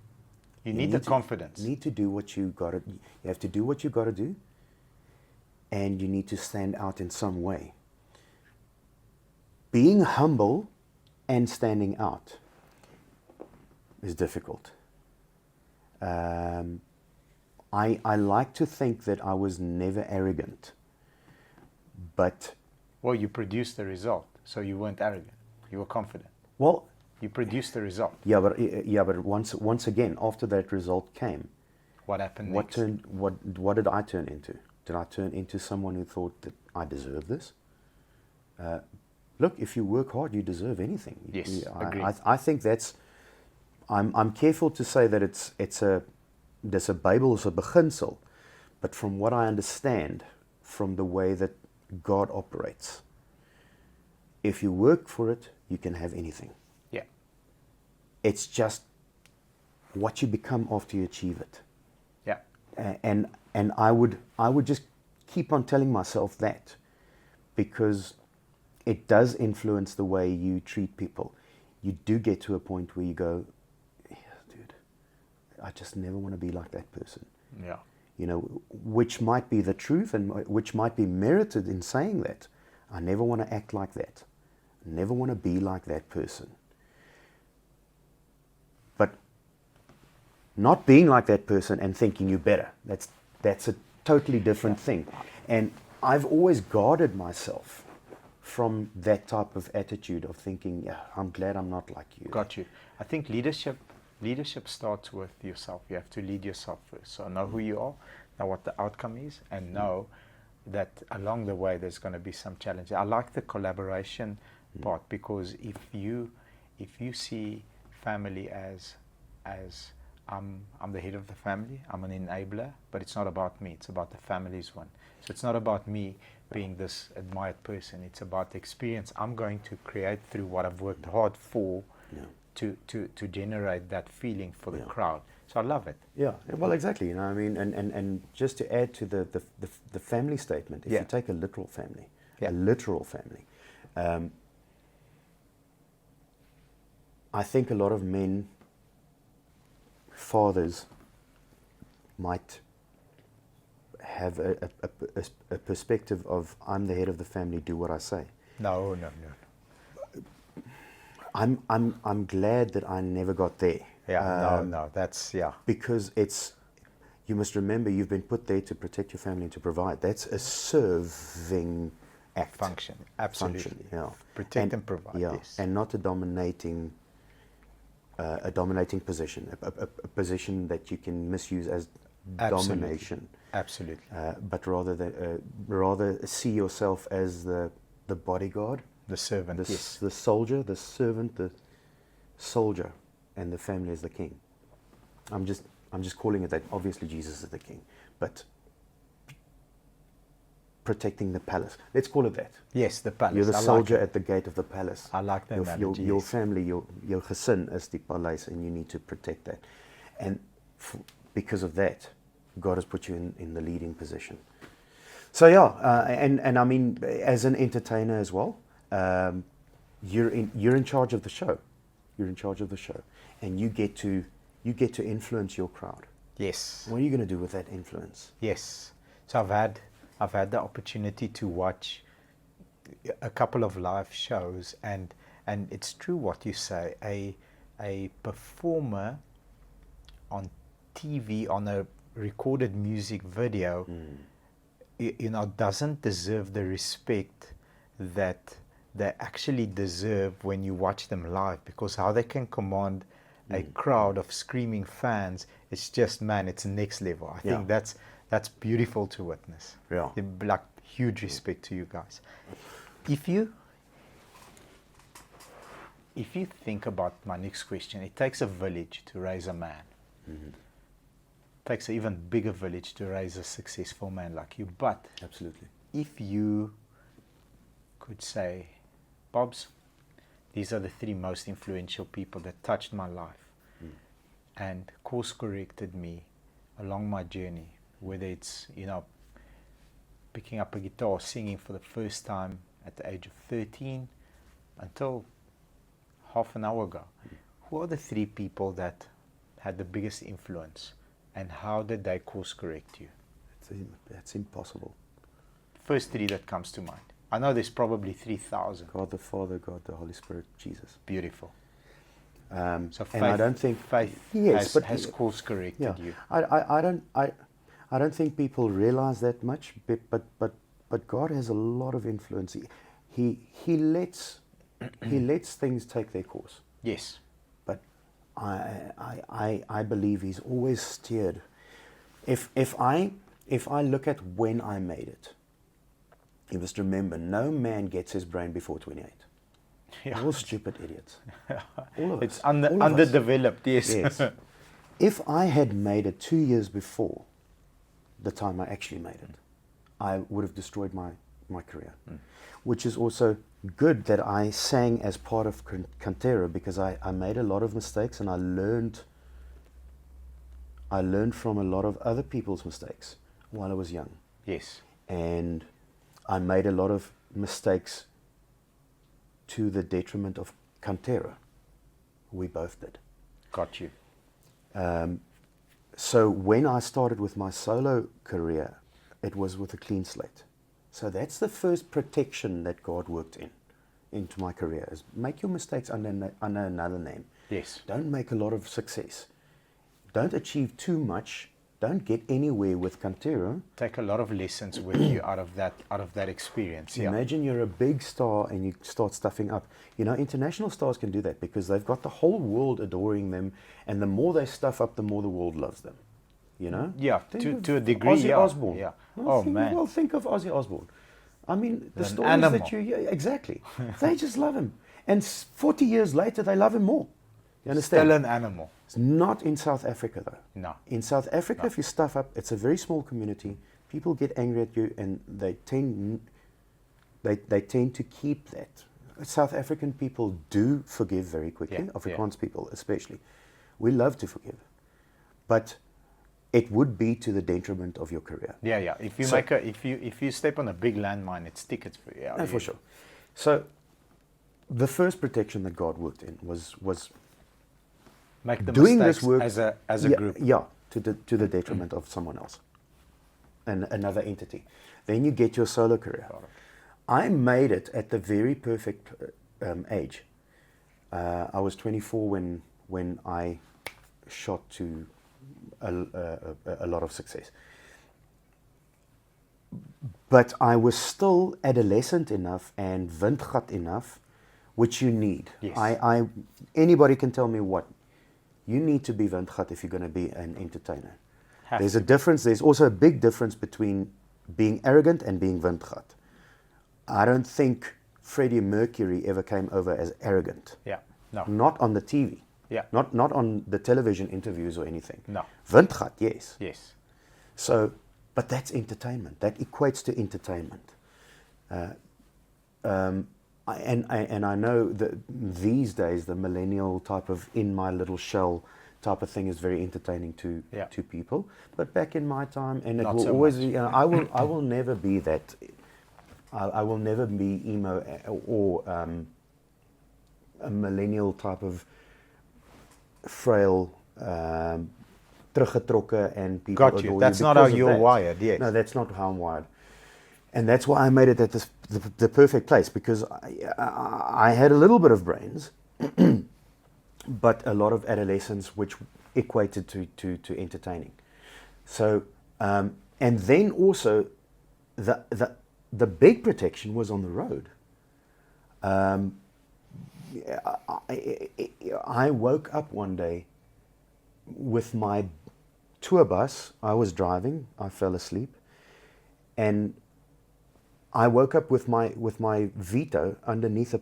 You need the confidence. You need to do what you got to. You have to do what you got to do, and you need to stand out in some way. Being humble and standing out is difficult. I like to think that I was never arrogant, but... Well, you produced the result, so you weren't arrogant. You were confident. Well... You produced the result. Yeah, but once again, after that result came... What happened next? next? What did I turn into? Did I turn into someone who thought that I deserve this? Look, if you work hard, you deserve anything. Yes, agreed. I think that's... I'm careful to say that there's a Bybelse beginsel, but from what I understand, from the way that God operates, if you work for it, you can have anything. Yeah. It's just what you become after you achieve it. Yeah. And I would just keep on telling myself that, because it does influence the way you treat people. You do get to a point where you go, yeah, dude, I just never want to be like that person. Yeah. You know, which might be the truth and which might be merited in saying that. I never want to act like that. I never want to be like that person. But not being like that person and thinking you're better, that's a totally different thing. And I've always guarded myself from that type of attitude of thinking, yeah, I'm glad I'm not like you. Got you. I think leadership starts with yourself. You have to lead yourself first. So know who you are, know what the outcome is, and know that along the way there's going to be some challenges. I like the collaboration part, because if you see family as I'm the head of the family, I'm an enabler, but it's not about me, it's about the family's one. So it's not about me being this admired person, it's about the experience I'm going to create through what I've worked hard for, to generate that feeling for the crowd. So I love it. Yeah, well, exactly. You know, I mean, and just to add to the family statement, if you take a literal family, I think a lot of men, fathers, might have a perspective of, I'm the head of the family, do what I say. No. I'm glad that I never got there. That's because you must remember, you've been put there to protect your family and to provide. That's a serving act. Function, absolutely. Protect and provide. Yes. And not a dominating position, a position that you can misuse as domination. Absolutely. But rather see yourself as the bodyguard, the servant, the soldier, the servant, the soldier, and the family is the king. I'm just calling it that. Obviously, Jesus is the king, but protecting the palace. Let's call it that. Yes, the palace. You're the soldier at the gate of the palace. I like that analogy. Your family, your gesin is die paleis, and you need to protect that. And because of that, God has put you in the leading position. So and I mean, as an entertainer as well, you're in charge of the show. You're in charge of the show, and you get to influence your crowd. Yes. What are you going to do with that influence? Yes. So I've had the opportunity to watch a couple of live shows, and it's true what you say. A performer on TV, on a recorded music video, doesn't deserve the respect that they actually deserve when you watch them live, because how they can command a crowd of screaming fans, it's just, man, it's next level. I think that's beautiful to witness. Yeah. Like, huge respect to you guys. If you think about my next question, it takes a village to raise a man. It takes an even bigger village to raise a successful man like you. But absolutely, if you could say, Bobs, these are the 3 most influential people that touched my life and course corrected me along my journey, whether it's, picking up a guitar, singing for the first time at the age of 13 until half an hour ago. Who are the 3 people that had the biggest influence, and how did they course correct you? That's impossible. First three that comes to mind. I know there's probably 3,000. God the Father, God the Holy Spirit, Jesus. Beautiful. So And faith, I don't think faith yes, has course corrected you. I don't think people realize that much, but God has a lot of influence. He lets things take their course. Yes. But I believe He's always steered. If I look at when I made it, you must remember, no man gets his brain before 28. Yeah. All stupid idiots. All of us. It's All of us. underdeveloped, yes. Yes. If I had made it 2 years before the time I actually made it, I would have destroyed my career. Which is also good that I sang as part of Cantera, because I made a lot of mistakes, and I learned from a lot of other people's mistakes while I was young. Yes. And I made a lot of mistakes to the detriment of Cantera. We both did. Got you. So when I started with my solo career, it was with a clean slate. So that's the first protection that God worked into my career, is make your mistakes under another name. Yes. Don't make a lot of success. Don't achieve too much. Don't get anywhere with Cantera. Take a lot of lessons with you out of that experience. Yeah. Imagine you're a big star and you start stuffing up. You know, international stars can do that because they've got the whole world adoring them, and the more they stuff up, the more the world loves them. You know? Yeah, Think to a of degree. Ozzy Yeah. Osbourne. Yeah. Well, Man. Think of Ozzy Osbourne. I mean, the An stories animal. that exactly. They just love him. And 40 years later, they love him more. You understand? Still an animal. It's not in South Africa, though. No. In South Africa, if you stuff up, it's a very small community. People get angry at you, and they tend to keep that. South African people do forgive very quickly. Yeah, Afrikaans people, especially, we love to forgive, but it would be to the detriment of your career. Yeah, yeah. If you So- if you step on a big landmine, it's tickets for you. Yeah, No, for sure. So, the first protection that God worked in was Make the doing mistakes this work as a yeah, group. Yeah, to the detriment of someone else and another entity. Then you get your solo career. Got it. I made it at the very perfect age. I was 24 when I shot to a lot of success. But I was still adolescent enough and windgat enough, which you need. Yes. Anybody can tell me what. You need to be windgat if you're going to be an entertainer. Have There's to. a difference. There's also a big difference between being arrogant and being windgat. I don't think Freddie Mercury ever came over as arrogant. Yeah. No. Not on the TV. Yeah. Not on the television interviews or anything. No. Windgat, yes. Yes. So, but that's entertainment. That equates to entertainment. And I know that these days the millennial type of in my little shell type of thing is very entertaining to people. But back in my time, and it Not will so always much. be. I will never be that. I will never be emo or a millennial type of frail, teruggetrokken and people Got you. adore That's you not how because of you're that. wired, yes. No, that's not how I'm wired. And that's why I made it at the perfect place, because I had a little bit of brains, but a lot of adolescence, which equated to entertaining. So, and then also, the big protection was on the road. I woke up one day with my tour bus. I was driving. I fell asleep, and I woke up with my Vito underneath a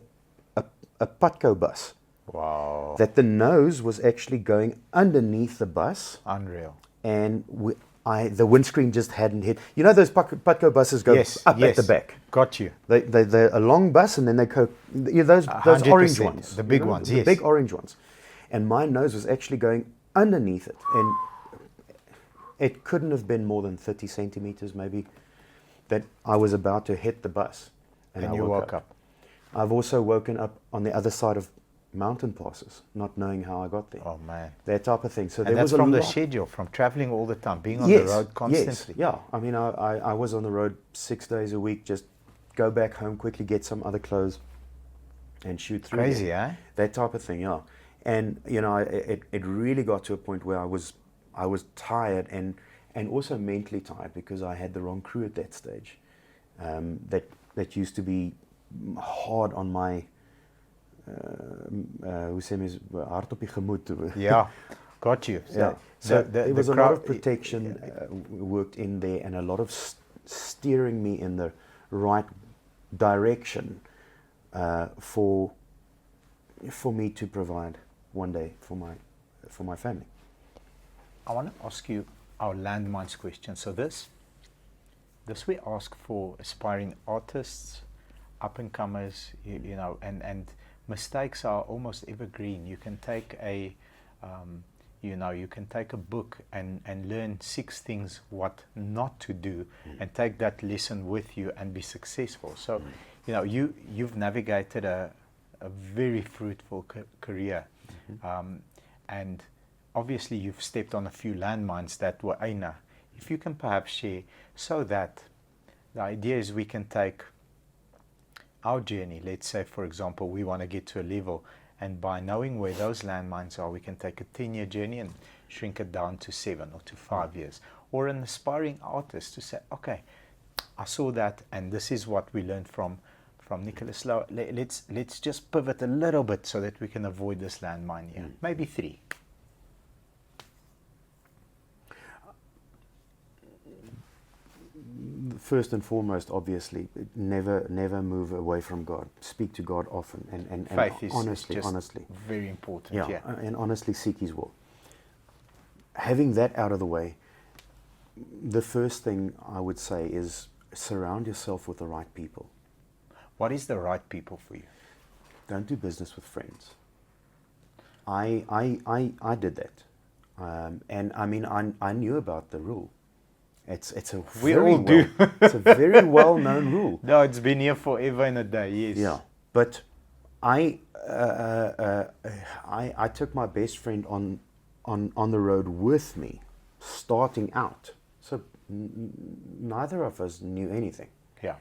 Patco bus. Wow. That the nose was actually going underneath the bus, Unreal. and the windscreen just hadn't hit. You know those Patco buses go Yes. up Yes. at the back. Got you. They're a long bus, and then they go, those 100%, orange ones, the big ones, the yes. big orange ones. And my nose was actually going underneath it, and it couldn't have been more than 30 centimeters, maybe, that I was about to hit the bus, And I you woke up. I've also woken up on the other side of mountain passes, not knowing how I got there. Oh man. That type of thing. So And there that's was a from the lot. schedule, from traveling all the time, being on the road constantly. Yes, yeah. I mean, I was on the road 6 days a week, just go back home, quickly get some other clothes and shoot through. Crazy, there. eh? That type of thing, yeah. And, it really got to a point where I was tired and also mentally tired because I had the wrong crew at that stage. That used to be hard on my, hoe sê mens, hart op die gemoed. Yeah, got you. So there was a lot of protection worked in there, and a lot of steering me in the right direction for me to provide one day for my family. I want to ask you our Landmines question. So this we ask for aspiring artists, up and comers, and mistakes are almost evergreen. You can take a you can take a book and learn 6 things what not to do, and take that lesson with you and be successful. So you've navigated a very fruitful career, and obviously you've stepped on a few landmines that were aina. If you can perhaps share, so that the idea is we can take our journey. Let's say, for example, we want to get to a level, and by knowing where those landmines are, we can take a 10-year journey and shrink it down to 7 or to 5 years. Or an aspiring artist to say, okay, I saw that, and this is what we learned from Nicholis Louw. Let's just pivot a little bit so that we can avoid this landmine here. Maybe 3. First and foremost, obviously, never move away from God. Speak to God often, and Faith is honestly, very important. Yeah. And honestly seek His will. Having that out of the way, the first thing I would say is surround yourself with the right people. What is the right people for you? Don't do business with friends. I did that, and I mean I knew about the rule. It's a it's a very well known rule. No, it's been here forever and a day. Yes. Yeah, but I took my best friend on the road with me, starting out. So neither of us knew anything. Yeah.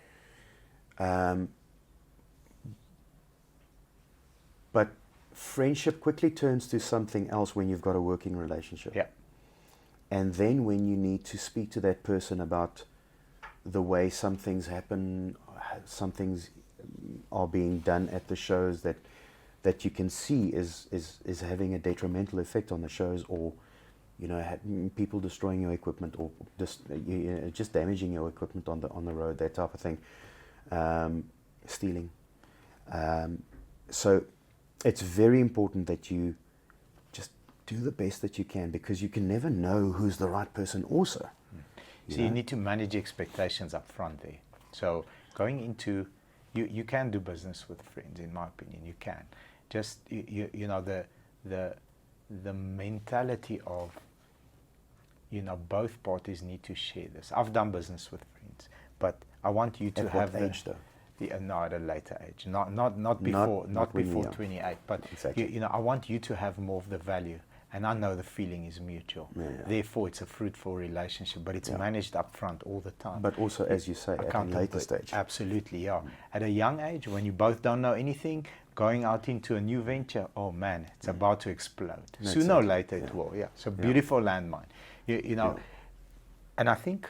But friendship quickly turns to something else when you've got a working relationship. Yeah. And then when you need to speak to that person about the way some things happen, some things are being done at the shows that you can see is having a detrimental effect on the shows, or people destroying your equipment, or just damaging your equipment on the road, that type of thing, stealing. So it's very important that you just do the best that you can, because you can never know who's the right person also. You need to manage expectations up front there. So going into, you can do business with friends, in my opinion. You can. Just, the mentality of, both parties need to share this. I've done business with friends, but I want you to have what age though? No, at a later age, not before 28. But exactly. I want you to have more of the value, and I know the feeling is mutual. Yeah. Therefore, it's a fruitful relationship, but it's managed up front all the time. But also, as you say, at a later stage. Absolutely, yeah. At a young age, when you both don't know anything, going out into a new venture, oh man, it's about to explode. Sooner or later, it will. Yeah. So beautiful landmine, and I think.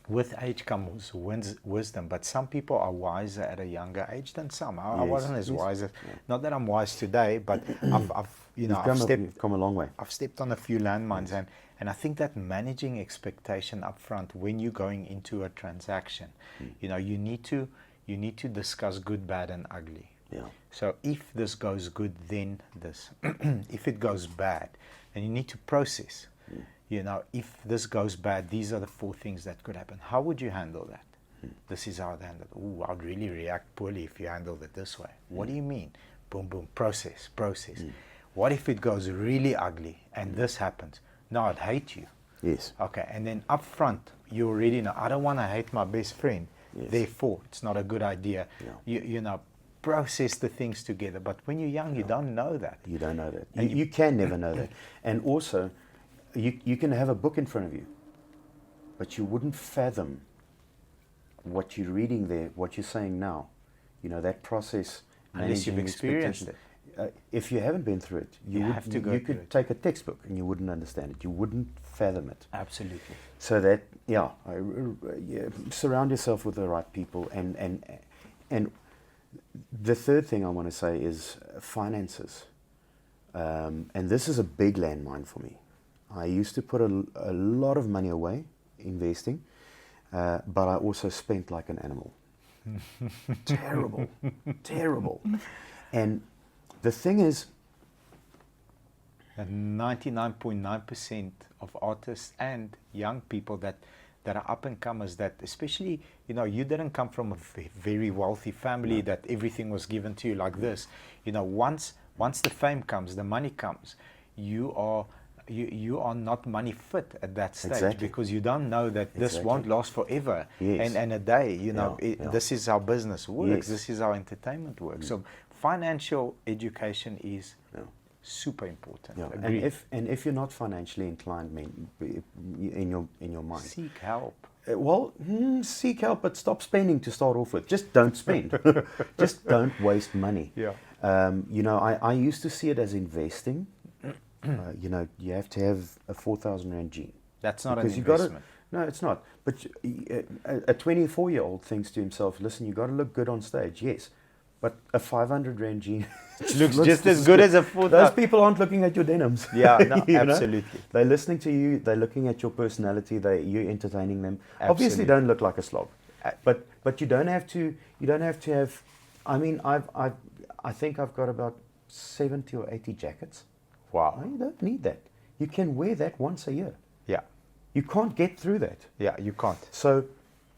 With age comes wisdom, but some people are wiser at a younger age than some. I wasn't as wise. Not that I'm wise today, but I've come a long way. I've stepped on a few landmines, and I think that managing expectation up front when you're going into a transaction, you need to discuss good, bad, and ugly. Yeah. So if this goes good, then this. If it goes bad, then you need to process. If this goes bad, these are the 4 things that could happen. How would you handle that? This is how I'd handle it. Ooh, I'd really react poorly if you handled it this way. What do you mean? Boom, boom, process. What if it goes really ugly and this happens? No, I'd hate you. Yes. Okay, and then up front, you already know, I don't want to hate my best friend. Yes. Therefore, it's not a good idea. Yeah. process the things together. But when you're young, you don't know that. You don't know that. And You can never know that. And also, you can have a book in front of you, but you wouldn't fathom what you're reading there, what you're saying now. You know, that process. Unless you've managing experienced expectations. If you haven't been through it, You have to go You through could it. take a textbook and you wouldn't understand it. You wouldn't fathom it. Absolutely. So that, yeah, surround yourself with the right people. And the third thing I want to say is finances. And this is a big landmine for me. I used to put a lot of money away investing, but I also spent like an animal. Terrible, terrible. And the thing is, And 99.9% of artists and young people that are up and comers, that especially, you know, you didn't come from a very wealthy family that everything was given to you like this. You know, once the fame comes, the money comes, you are not money fit at that stage. Exactly. Because you don't know that this Exactly. won't last forever. Yes. And a day, you know, Yeah. this is how business works. Yes. This is how entertainment works. So financial education is super important. yeah. Agreed. And if you're not financially inclined, in your mind, Seek help. seek help, but stop spending to start off with. Just don't spend. Just don't waste money. Yeah. You know, I used to see it as investing. You know, you have to have a 4,000 Rand gene. That's not an Because you got to. investment. No, it's not. But a 24-year-old thinks to himself, listen, you got to look good on stage. Yes. But a 500 Rand gene Looks just as good as a 4,000. Those people aren't looking at your denims. Yeah, no, You know? absolutely. They're listening to you. They're looking at your personality. You're entertaining them. Obviously, Absolutely. don't look like a slob. Uh, But you don't have to. You don't have to have. I mean, I think I've got about 70 or 80 jackets. Wow. You don't need that. You can wear that once a year. Yeah. You can't get through that. Yeah, you can't. So,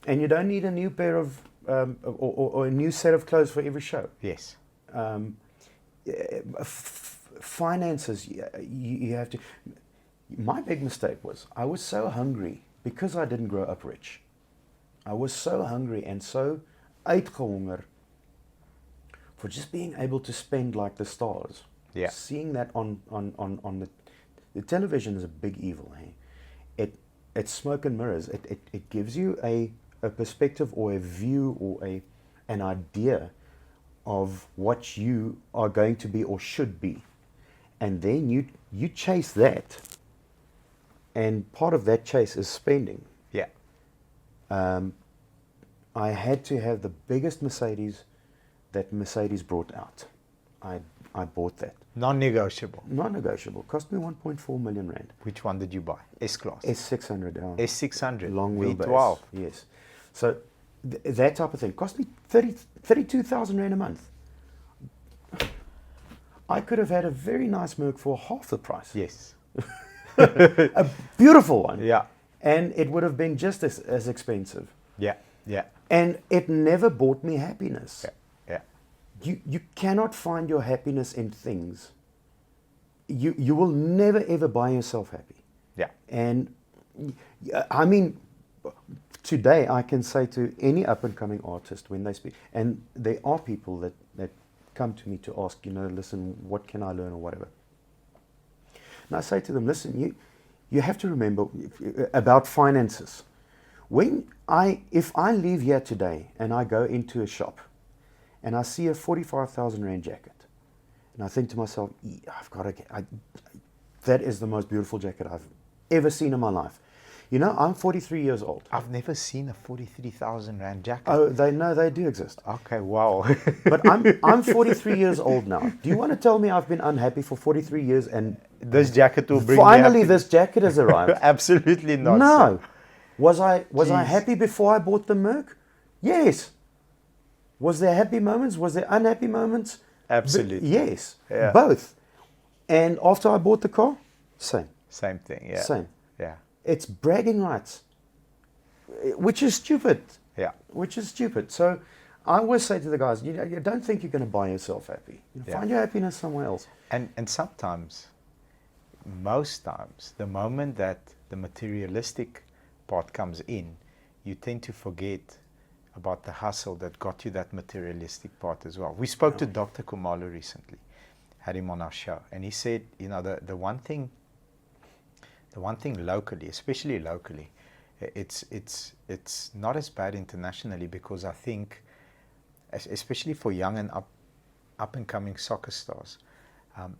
and you don't need a new pair of or a new set of clothes for every show. Yes. Finances, you have to. My big mistake was I was so hungry because I didn't grow up rich. I was so hungry and so uitgehonger for just being able to spend like the stars. Yeah. Seeing that on the television is a big evil. Hey? It's smoke and mirrors. It gives you a perspective or a view or an idea of what you are going to be or should be. And then you chase that. And part of that chase is spending. Yeah. I had to have the biggest Mercedes that Mercedes brought out. I bought that. Non-negotiable. Non-negotiable. Cost me 1.4 million Rand. Which one did you buy? S-Class? S600. S600. Long wheelbase. V12. Yes. So that type of thing cost me 32,000 Rand a month. I could have had a very nice Merc for half the price. Yes. A beautiful one. Yeah. And it would have been just as expensive. Yeah. Yeah. And it never brought me happiness. Yeah. Yeah. You cannot find your happiness in things. You will never ever buy yourself happy. Yeah. And I mean, today I can say to any up and coming artist when they speak, and there are people that come to me to ask, listen, what can I learn or whatever. And I say to them, listen, you have to remember about finances. If I leave here today and I go into a shop and I see a 45,000 Rand jacket, and I think to myself, I've got to get, that is the most beautiful jacket I've ever seen in my life. I'm 43 years old. I've never seen a 43,000 Rand jacket. Oh, they do exist. Okay, wow. But I'm 43 years old now. Do you want to tell me I've been unhappy for 43 years and This jacket will bring finally me this jacket has arrived? Absolutely not. No. Was I Jeez. happy before I bought the Merc? Yes. Was there happy moments? Was there unhappy moments? Absolutely. Yes. Yeah. Both. And after I bought the car, same. Same thing, yeah. Same. Yeah. It's bragging rights, which is stupid. Yeah. Which is stupid. So I always say to the guys, you don't think you're going to buy yourself happy. Yeah. Find your happiness somewhere else. And sometimes, most times, the moment that the materialistic part comes in, you tend to forget about the hustle that got you that materialistic part as well. We spoke to Dr. Kumalo recently, had him on our show, and he said, you know, the one thing locally, especially locally, it's not as bad internationally, because I think, especially for young and up and coming soccer stars,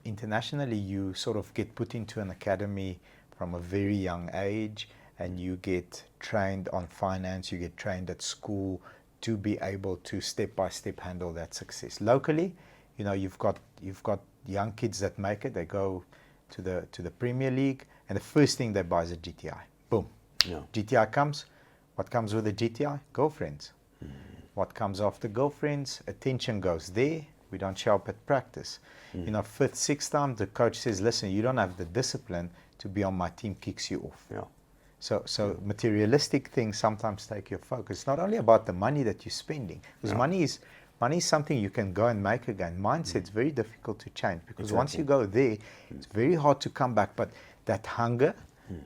internationally you sort of get put into an academy from a very young age, and you get trained on finance, you get trained at school to be able to step by step handle that success. Locally, you know, you've got young kids that make it. They go to the Premier League, and the first thing they buy is a GTI. Boom. Yeah. GTI comes. What comes with a GTI? Girlfriends. What comes after girlfriends? Attention goes there. We don't show up at practice. You know, fifth, sixth time, the coach says, listen, you don't have the discipline to be on my team, kicks you off. Yeah. So materialistic things sometimes take your focus. It's not only about the money that you're spending, because money is something you can go and make again. Mindset's very difficult to change, because once you go there, it's very hard to come back. But that hunger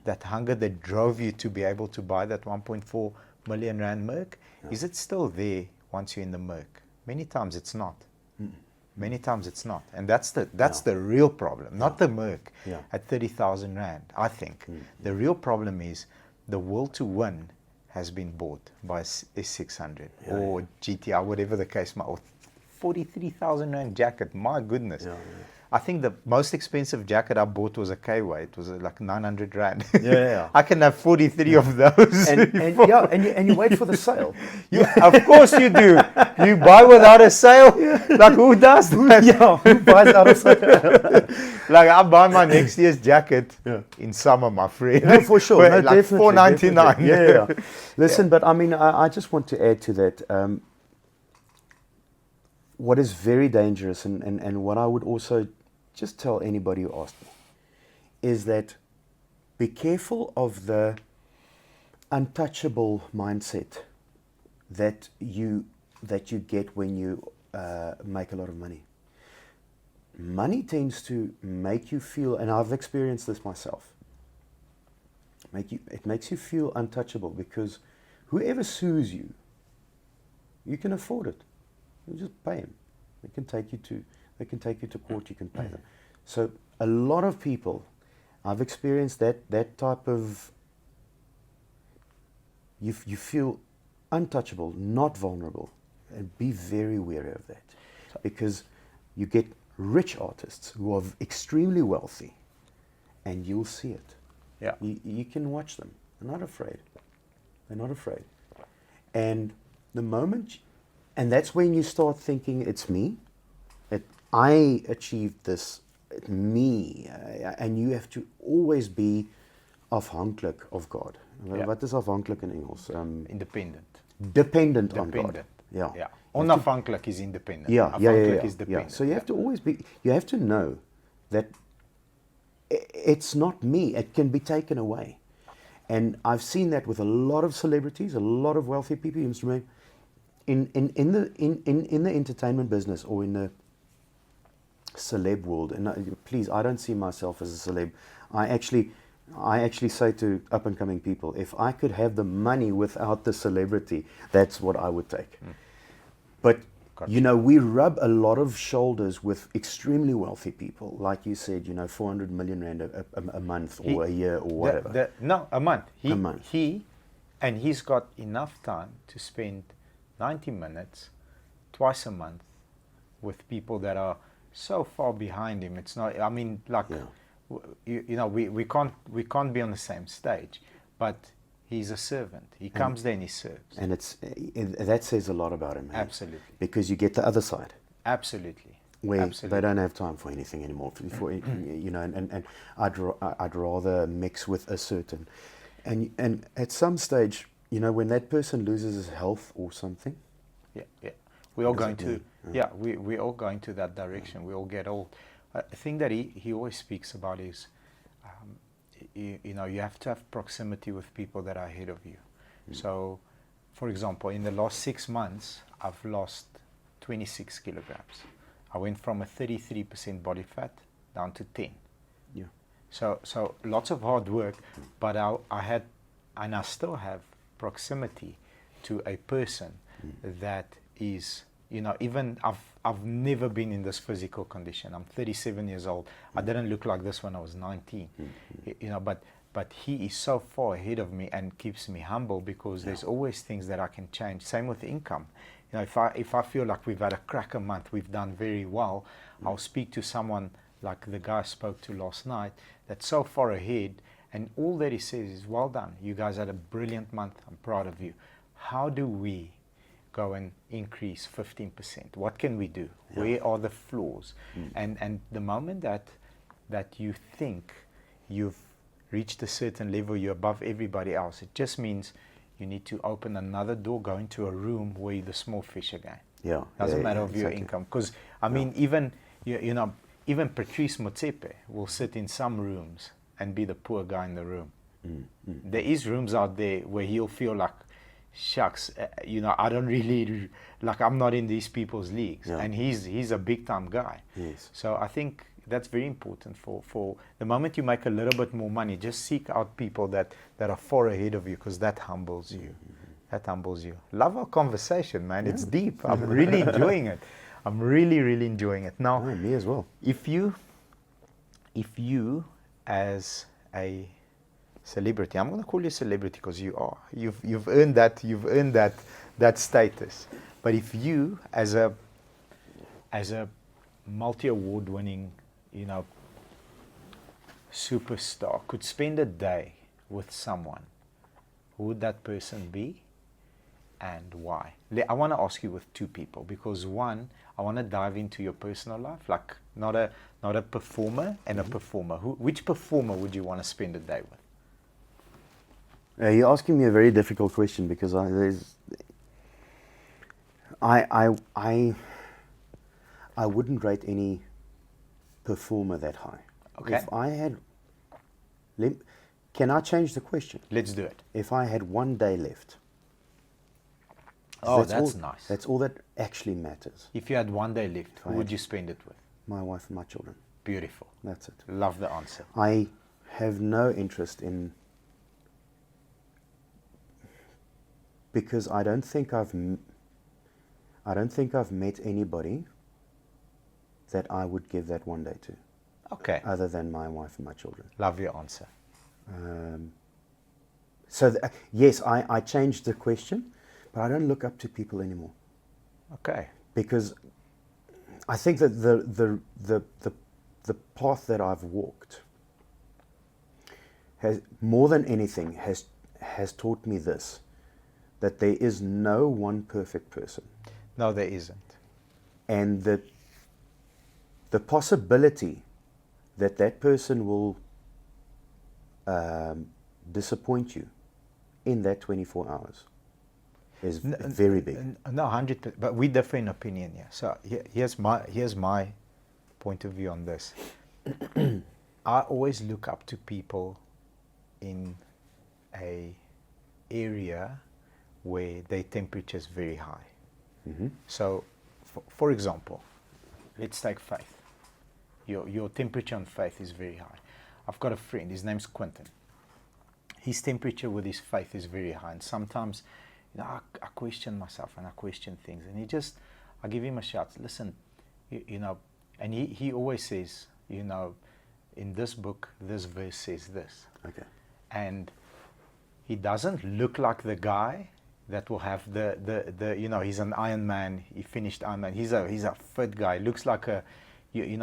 that drove you to be able to buy that 1.4 million rand Merc, is it still there once you're in the Merc? Many times it's not. Many times it's not, and that's the real problem, not the Merc at 30,000 rand. I think the real problem is the will to win has been bought by S600 or GTI, whatever the case might, or 43,000 rand jacket. My goodness. I think the most expensive jacket I bought was a K-way. It was like 900 rand. I can have 43 of those. And you wait for the sale. Of course you do. You buy without a sale. Like, who does that? Who buys out of sale? Like, I buy my next year's jacket in summer, my friend. No, for sure. Well, No, like definitely, $4.99. Listen, but I mean, I just want to add to that. What is very dangerous, and what I would also just tell anybody who asks me, is that be careful of the untouchable mindset that you get when you make a lot of money. Money tends to make you feel, and I've experienced this myself, it makes you feel untouchable, because whoever sues you, you can afford it. You just pay them. They can take you to court. You can pay them. So a lot of people, I've experienced that type of. You feel untouchable, not vulnerable, and be very wary of that, because you get rich artists who are extremely wealthy, and you'll see it. Yeah. You can watch them. They're not afraid. They're not afraid. And the moment. And that's when you start thinking, it's me. I achieved this, me. And you have to always be afhankelijk of God. Wat is afhankelijk in Engels? Independent. Dependent on God. Yeah. Onafhankelijk is independent. Yeah. Afhankelijk is dependent. So you have to always be, you have to know that it's not me. It can be taken away. And I've seen that with a lot of celebrities, a lot of wealthy people. In the entertainment business, or in the celeb world, and please, I don't see myself as a celeb. I actually say to up and coming people, if I could have the money without the celebrity, that's what I would take. But you know, we rub a lot of shoulders with extremely wealthy people, like you said. You know, 400 million rand a month, or a year, or whatever. A month. A month. He's got enough time to spend 90 minutes twice a month with people that are so far behind him. It's not, I mean, like, you know, we can't be on the same stage, but he's a servant. He comes there and he serves. And that says a lot about him. Absolutely. Because you get the other side. Absolutely. Where they don't have time for anything anymore. You know, and I'd rather mix with a certain, and at some stage, you know, when that person loses his health or something. We're all going to, we're all going to that direction. We all get old. The thing that he always speaks about is, you know, you have to have proximity with people that are ahead of you. So, for example, in the last 6 months, I've lost 26 kilograms. I went from a 33% body fat down to 10. Yeah. So lots of hard work, but I had, and I still have, proximity to a person that is, even I've never been in this physical condition. I'm 37 years old. I didn't look like this when I was 19. But he is so far ahead of me and keeps me humble, because there's always things that I can change. Same with income. If I feel like we've had a cracker month, we've done very well, I'll speak to someone like the guy I spoke to last night that's so far ahead, and all that he says is, well done, you guys had a brilliant month, I'm proud of you. How do we go and increase 15%? What can we do? Where are the flaws? And the moment that you think you've reached a certain level, you're above everybody else, it just means you need to open another door, go into a room where you're the small fish again. Doesn't matter of your income. Because, I mean, even Patrice Motsepe will sit in some rooms and be the poor guy in the room. There is rooms out there where he'll feel like, shucks, I don't really, like, I'm not in these people's leagues. And he's a big time guy. So I think that's very important for the moment you make a little bit more money, just seek out people that are far ahead of you, because that humbles you. That humbles you. Love our conversation, man. It's deep. I'm really enjoying it. I'm really, really enjoying it. Now, me as well. If you as a celebrity, I'm going to call you a celebrity because you are. You've earned that. You've earned that status. But if you, as a multi-award winning, superstar, could spend a day with someone, who would that person be and why? I want to ask you with two people, because one, I want to dive into your personal life, like not a performer and a performer. Which performer would you want to spend a day with? You're asking me a very difficult question, because I wouldn't rate any performer that high. Okay. If I had, can I change the question? Let's do it. If I had one day left. Oh, that's nice. That's all that actually matters. If you had one day left, who would you spend it with? My wife and my children. Beautiful. That's it. Love the answer. I have no interest in, because I don't think I've met anybody that I would give that one day to. Okay. Other than my wife and my children. Love your answer. Yes, I changed the question, but I don't look up to people anymore. Okay. Because I think that the path that I've walked has, more than anything, has taught me this, that there is no one perfect person. No, there isn't. And that the possibility that person will disappoint you in that 24 hours is very big. No, 100%. But we differ in opinion here. So here's my point of view on this. I always look up to people in a area where their temperature is very high. So, for example, let's take faith. Your temperature on faith is very high. I've got a friend, his name's Quentin. His temperature with his faith is very high, and sometimes I question myself and I question things, and I give him a shout. Listen, and he always says, in this book, this verse says this. Okay. And he doesn't look like the guy that will have the he's an Iron Man. He finished Iron Man. He's a fit guy. Looks like a, he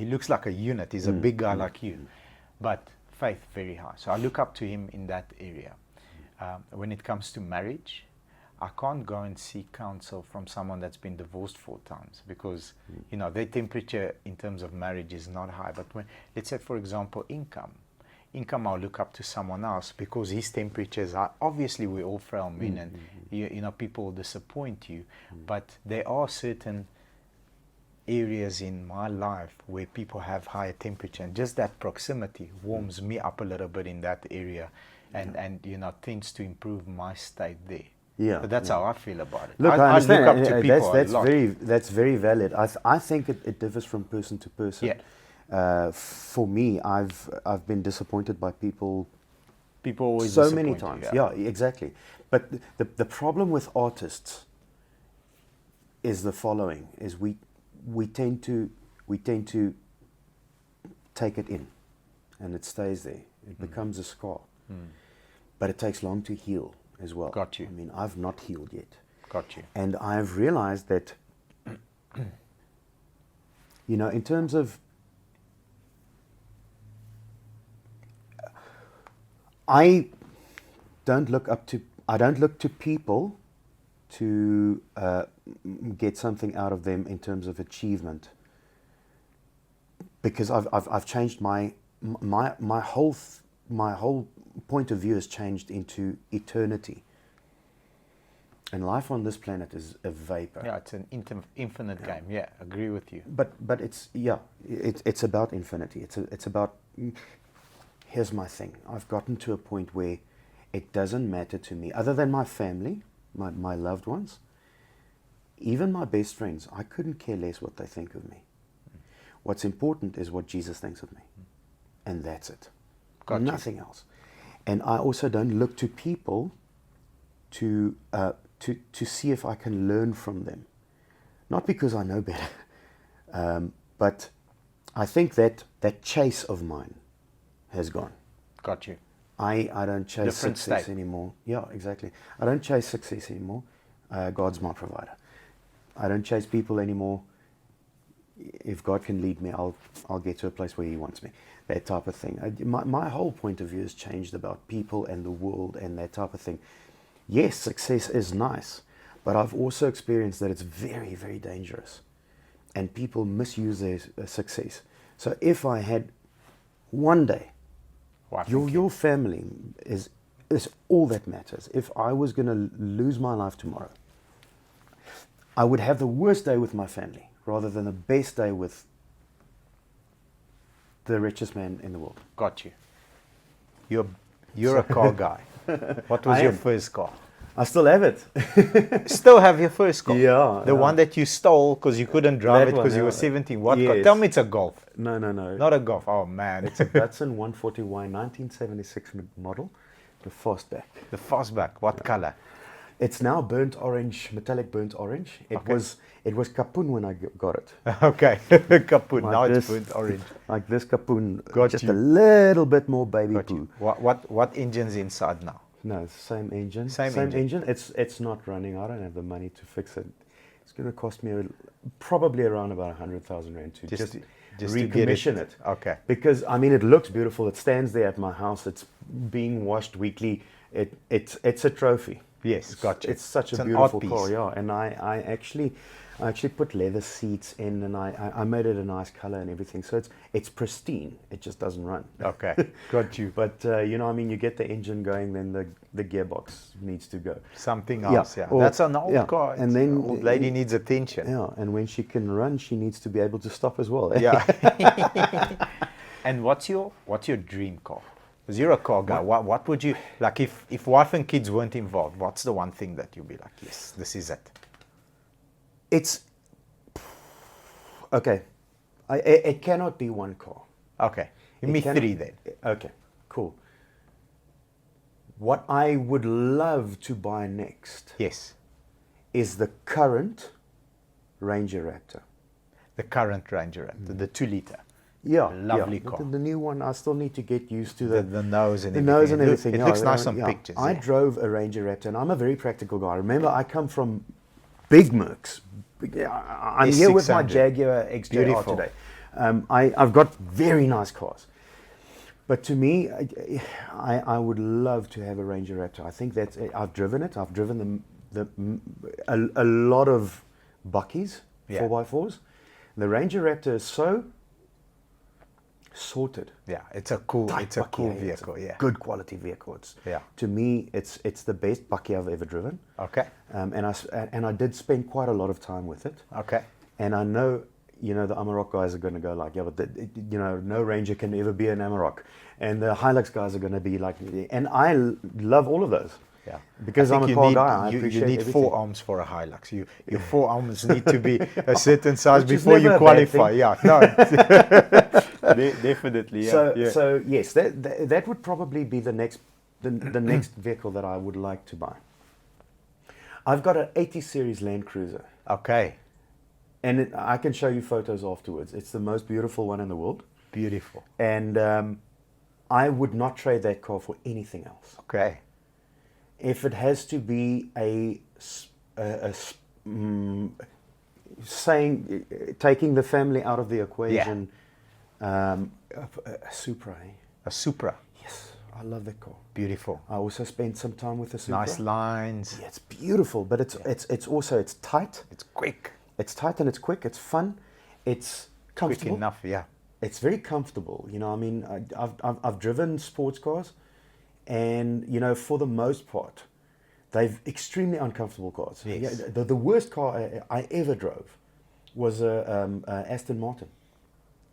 looks like a unit. He's a big guy like you, but faith very high. So I look up to him in that area. When it comes to marriage, I can't go and seek counsel from someone that's been divorced 4 times, because their temperature in terms of marriage is not high. But when, let's say, for example, income, I'll look up to someone else because his temperatures are, obviously we're all frail men, and people will disappoint you, but there are certain areas in my life where people have higher temperature, and just that proximity warms me up a little bit in that area, and tends to improve my state there. Yeah, but that's how I feel about it. Look, I understand. look up to people that's very valid. I think it differs from person to person. Yeah. For me, I've been disappointed by people People always so many disappoint times. you, Yeah, exactly. But the problem with artists is the following: is we tend to take it in, and it stays there. It becomes a scar. But it takes long to heal as well. Got you. I mean, I've not healed yet. Got you. And I've realized that, in terms of, I don't look to people to get something out of them in terms of achievement, because I've changed my whole point of view has changed into eternity. And life on this planet is a vapor. Yeah, it's an infinite game. Yeah, agree with you. But it's about infinity. It's about. Here's my thing. I've gotten to a point where it doesn't matter to me, other than my family, my loved ones, even my best friends. I couldn't care less what they think of me. What's important is what Jesus thinks of me, and that's it. Gotcha. Nothing else. And I also don't look to people to see if I can learn from them. Not because I know better, but I think that chase of mine has gone. Got you. I don't chase Different success state. anymore. Yeah, exactly. I don't chase success anymore. God's my provider. I don't chase people anymore. If God can lead me, I'll get to a place where He wants me. That type of thing. My whole point of view has changed about people and the world and that type of thing. Yes, success is nice, but I've also experienced that it's very, very dangerous, and people misuse their success. So if I had one day, your family is all that matters. If I was going to lose my life tomorrow, I would have the worst day with my family rather than the best day with the richest man in the world. Got you. You're a car guy. What was your first car? I still have it. Still have your first car? Yeah. The one that you stole because you couldn't drive it because you were 17. What car? Yes. Tell me it's a Golf. No. Not a Golf. Oh, man. It's a Datsun 140Y 1976 model, the fastback. The fastback. What color? It's now burnt orange, metallic burnt orange. It was Kapoen when I got it. Okay. Kapoen. Like Now this, it's burnt orange. Like this Kapoen, Got just you. a little bit more baby Got poo. you. What engine's inside now? No, it's the same engine. Same engine. It's not running. I don't have the money to fix it. It's going to cost me probably around about 100,000 rand to just recommission it. Okay. Because I mean, it looks beautiful. It stands there at my house. It's being washed weekly. It's a trophy. Yes, gotcha. It's such a an beautiful art piece. car, yeah. And I actually put leather seats in, and I made it a nice color and everything. So it's pristine. It just doesn't run. Okay, got you. But you get the engine going, then the gearbox needs to go. Something else, yeah. Or- That's an old yeah, car. and then- old lady needs attention. Yeah, and when she can run, she needs to be able to stop as well. Yeah. And what's your dream car? Because you're a car guy. What would you like if wife and kids weren't involved? What's the one thing that you'd be like, yes, this is it? It's okay. It cannot be one car. Okay, give me three then. Okay, cool. What I would love to buy next Yes, is the current Ranger Raptor. the current Ranger Raptor, the 2-liter. Yeah, Lovely yeah. car. The new one, I still need to get used to The nose and the everything. nose and everything. It yeah, looks nice on yeah. pictures. I yeah. drove a Ranger Raptor, and I'm a very practical guy. Remember, I come from big Mercs. I'm here with my S600. Jaguar XJR Beautiful. today. I've got very nice cars. But to me, I would love to have a Ranger Raptor. I think that's. I've driven it. I've driven a lot of buckies, Yeah. 4x4s. The Ranger Raptor is so sorted. Yeah, it's a cool Tight bucky, cool eh? It's a vehicle. Yeah. good quality vehicle. Yeah. To me, it's the best bucky I've ever driven. Okay. And I did spend quite a lot of time with it. Okay. And I know, the Amarok guys are going to go like, yeah, but no Ranger can ever be an Amarok. And the Hilux guys are going to be like, and I love all of those. Yeah, Because I I'm think a you car need, guy. I you appreciate need everything. 4 arms for a Hilux. Your 4 arms need to be a certain size Which is before you never a bad qualify. thing. Yeah, no, definitely. Yeah, So yes, that would probably be the next the next vehicle that I would like to buy. I've got an 80 series Land Cruiser. Okay. And I can show you photos afterwards. It's the most beautiful one in the world. Beautiful. And I would not trade that car for anything else. Okay. If it has to be taking the family out of the equation, a Supra. Eh? A Supra. Yes, I love that car. Beautiful. I also spent some time with the Supra. Nice lines. Yeah, it's beautiful, but it's also tight. It's quick. It's tight and it's quick. It's fun. It's comfortable. Quick enough, yeah. It's very comfortable. You know, I mean, I've driven sports cars, and you know, for the most part, they're extremely uncomfortable cars. Yes. Yeah, the worst car I ever drove was a Aston Martin.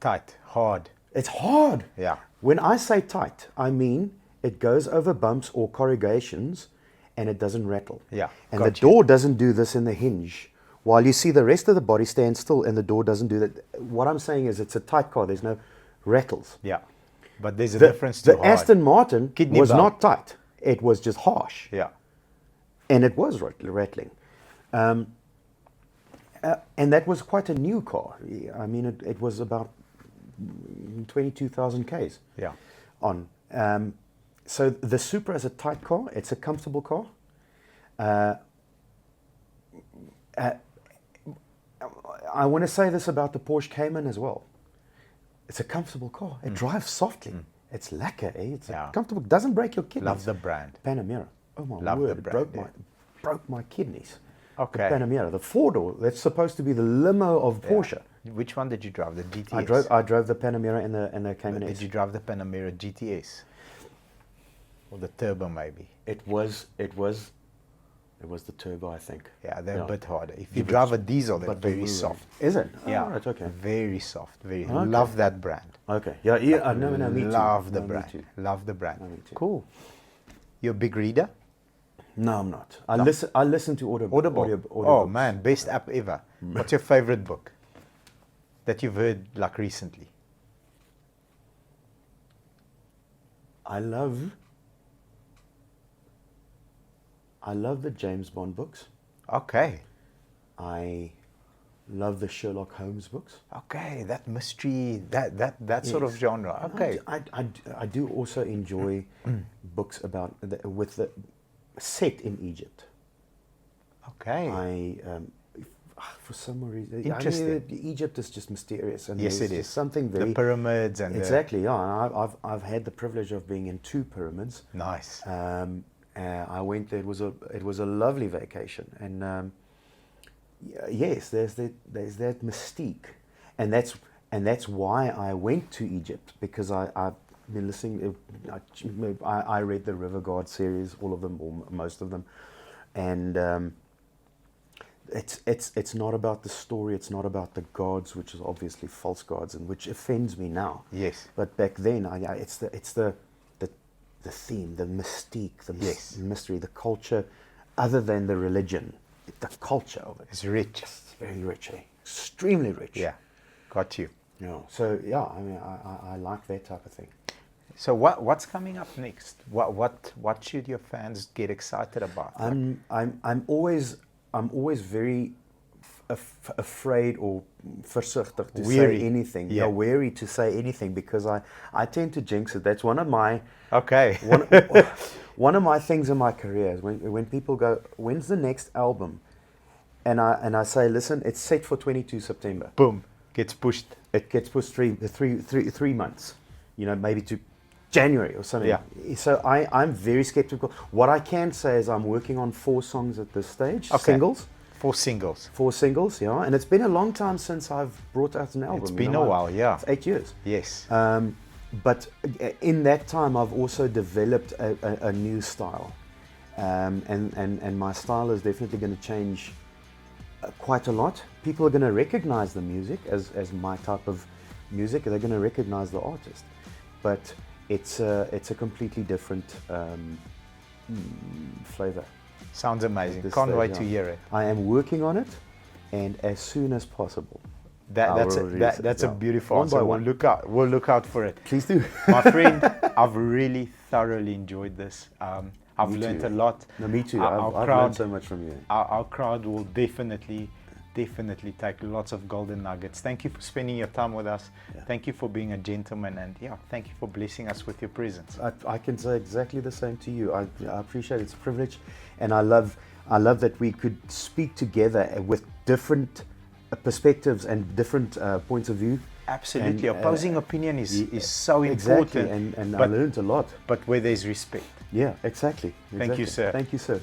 Tight, hard. It's hard. Yeah. When I say tight, I mean it goes over bumps or corrugations, and it doesn't rattle. Yeah. And the door doesn't do this in the hinge. While you see the rest of the body stand still and the door doesn't do that. What I'm saying is it's a tight car. There's no rattles. Yeah. But there's a difference to the hard. Aston Martin Kidney was bone. not tight. It was just harsh. Yeah. And it was rattling. And that was quite a new car. I mean, it was about 22,000 Ks. Yeah. On. So the Supra is a tight car. It's a comfortable car. I want to say this about the Porsche Cayman as well. It's a comfortable car. It drives softly. It's lekker, eh? It's comfortable. Doesn't break your kidneys. Love the brand. Panamera. Oh my Love word! the brand, It broke my kidneys. Okay. The Panamera, the four-door. That's supposed to be the limo of Porsche. Which one did you drive? The GTS? I drove the Panamera and the Cayman S. Did you drive the Panamera GTS? Or the turbo maybe? It was the turbo, I think. Yeah, they're a bit harder. If you drive a diesel, they're very soft. Is it? Yeah, oh, right, okay. Very soft. Very. Okay. Love that brand. Okay. Yeah. No, me too. Love the No, me brand. too. Love the brand. No, me too. Cool. You're a big reader? No, I'm not. I listen to Audible. Oh man, best app ever. What's your favorite book that you've heard like recently? I love the James Bond books. Okay. I love the Sherlock Holmes books. Okay, that mystery, that sort of genre. Okay. I do also enjoy books about with the set in Egypt. Okay. For some reason, Interesting. Egypt is just mysterious, and Yes, there's it just is. something very The pyramids and exactly. Yeah, I've had the privilege of being in 2 pyramids. Nice. I went there. It was a lovely vacation, and yes, there's that mystique, and that's why I went to Egypt, because I've been listening. I read the River Guard series, all of them or most of them, and it's not about the story. It's not about the gods, which is obviously false gods, and which offends me now. Yes. But back then, it's the theme, the mystique, the mystery, the culture, other than the religion, the culture of it. It's rich. It's very rich, eh? Extremely rich. Yeah, got you. Yeah. So yeah, I mean, I like that type of thing. So what's coming up next? What should your fans get excited about? I'm always very afraid or versigtig to Weary. say anything. Yeah. Wary to say anything, because I tend to jinx it. That's one of my one of my things in my career is when people go, when's the next album? And I say, listen, it's set for 22 September. Boom, gets pushed. It gets pushed three months, maybe to January or something. Yeah. So I'm very skeptical. What I can say is I'm working on 4 songs at this stage, Okay. singles. 4 singles. 4 singles, yeah. And it's been a long time since I've brought out an album. It's been a while, yeah. It's 8 years. Yes. But in that time, I've also developed a new style. And my style is definitely going to change quite a lot. People are going to recognize the music as my type of music. They're going to recognize the artist. But it's a completely different flavor. Sounds amazing. Can't wait to hear it. I am working on it, and as soon as possible, That's a beautiful One answer. by We'll one. we'll look out for it. Please do. My friend, I've really thoroughly enjoyed this. I've Me learned too. a lot. No, me too. Our I've crowd- learned so much from you. Our crowd will definitely take lots of golden nuggets. Thank you for spending your time with us. Yeah. Thank you for being a gentleman, and thank you for blessing us with your presence. I can say exactly the same to you. I appreciate it. It's a privilege, and I love that we could speak together with different perspectives and different points of view. Absolutely, And, opposing opinion is so Exactly, important. and I but, learned a lot. but where there's respect. Yeah, exactly. Thank you, sir. Thank you, sir.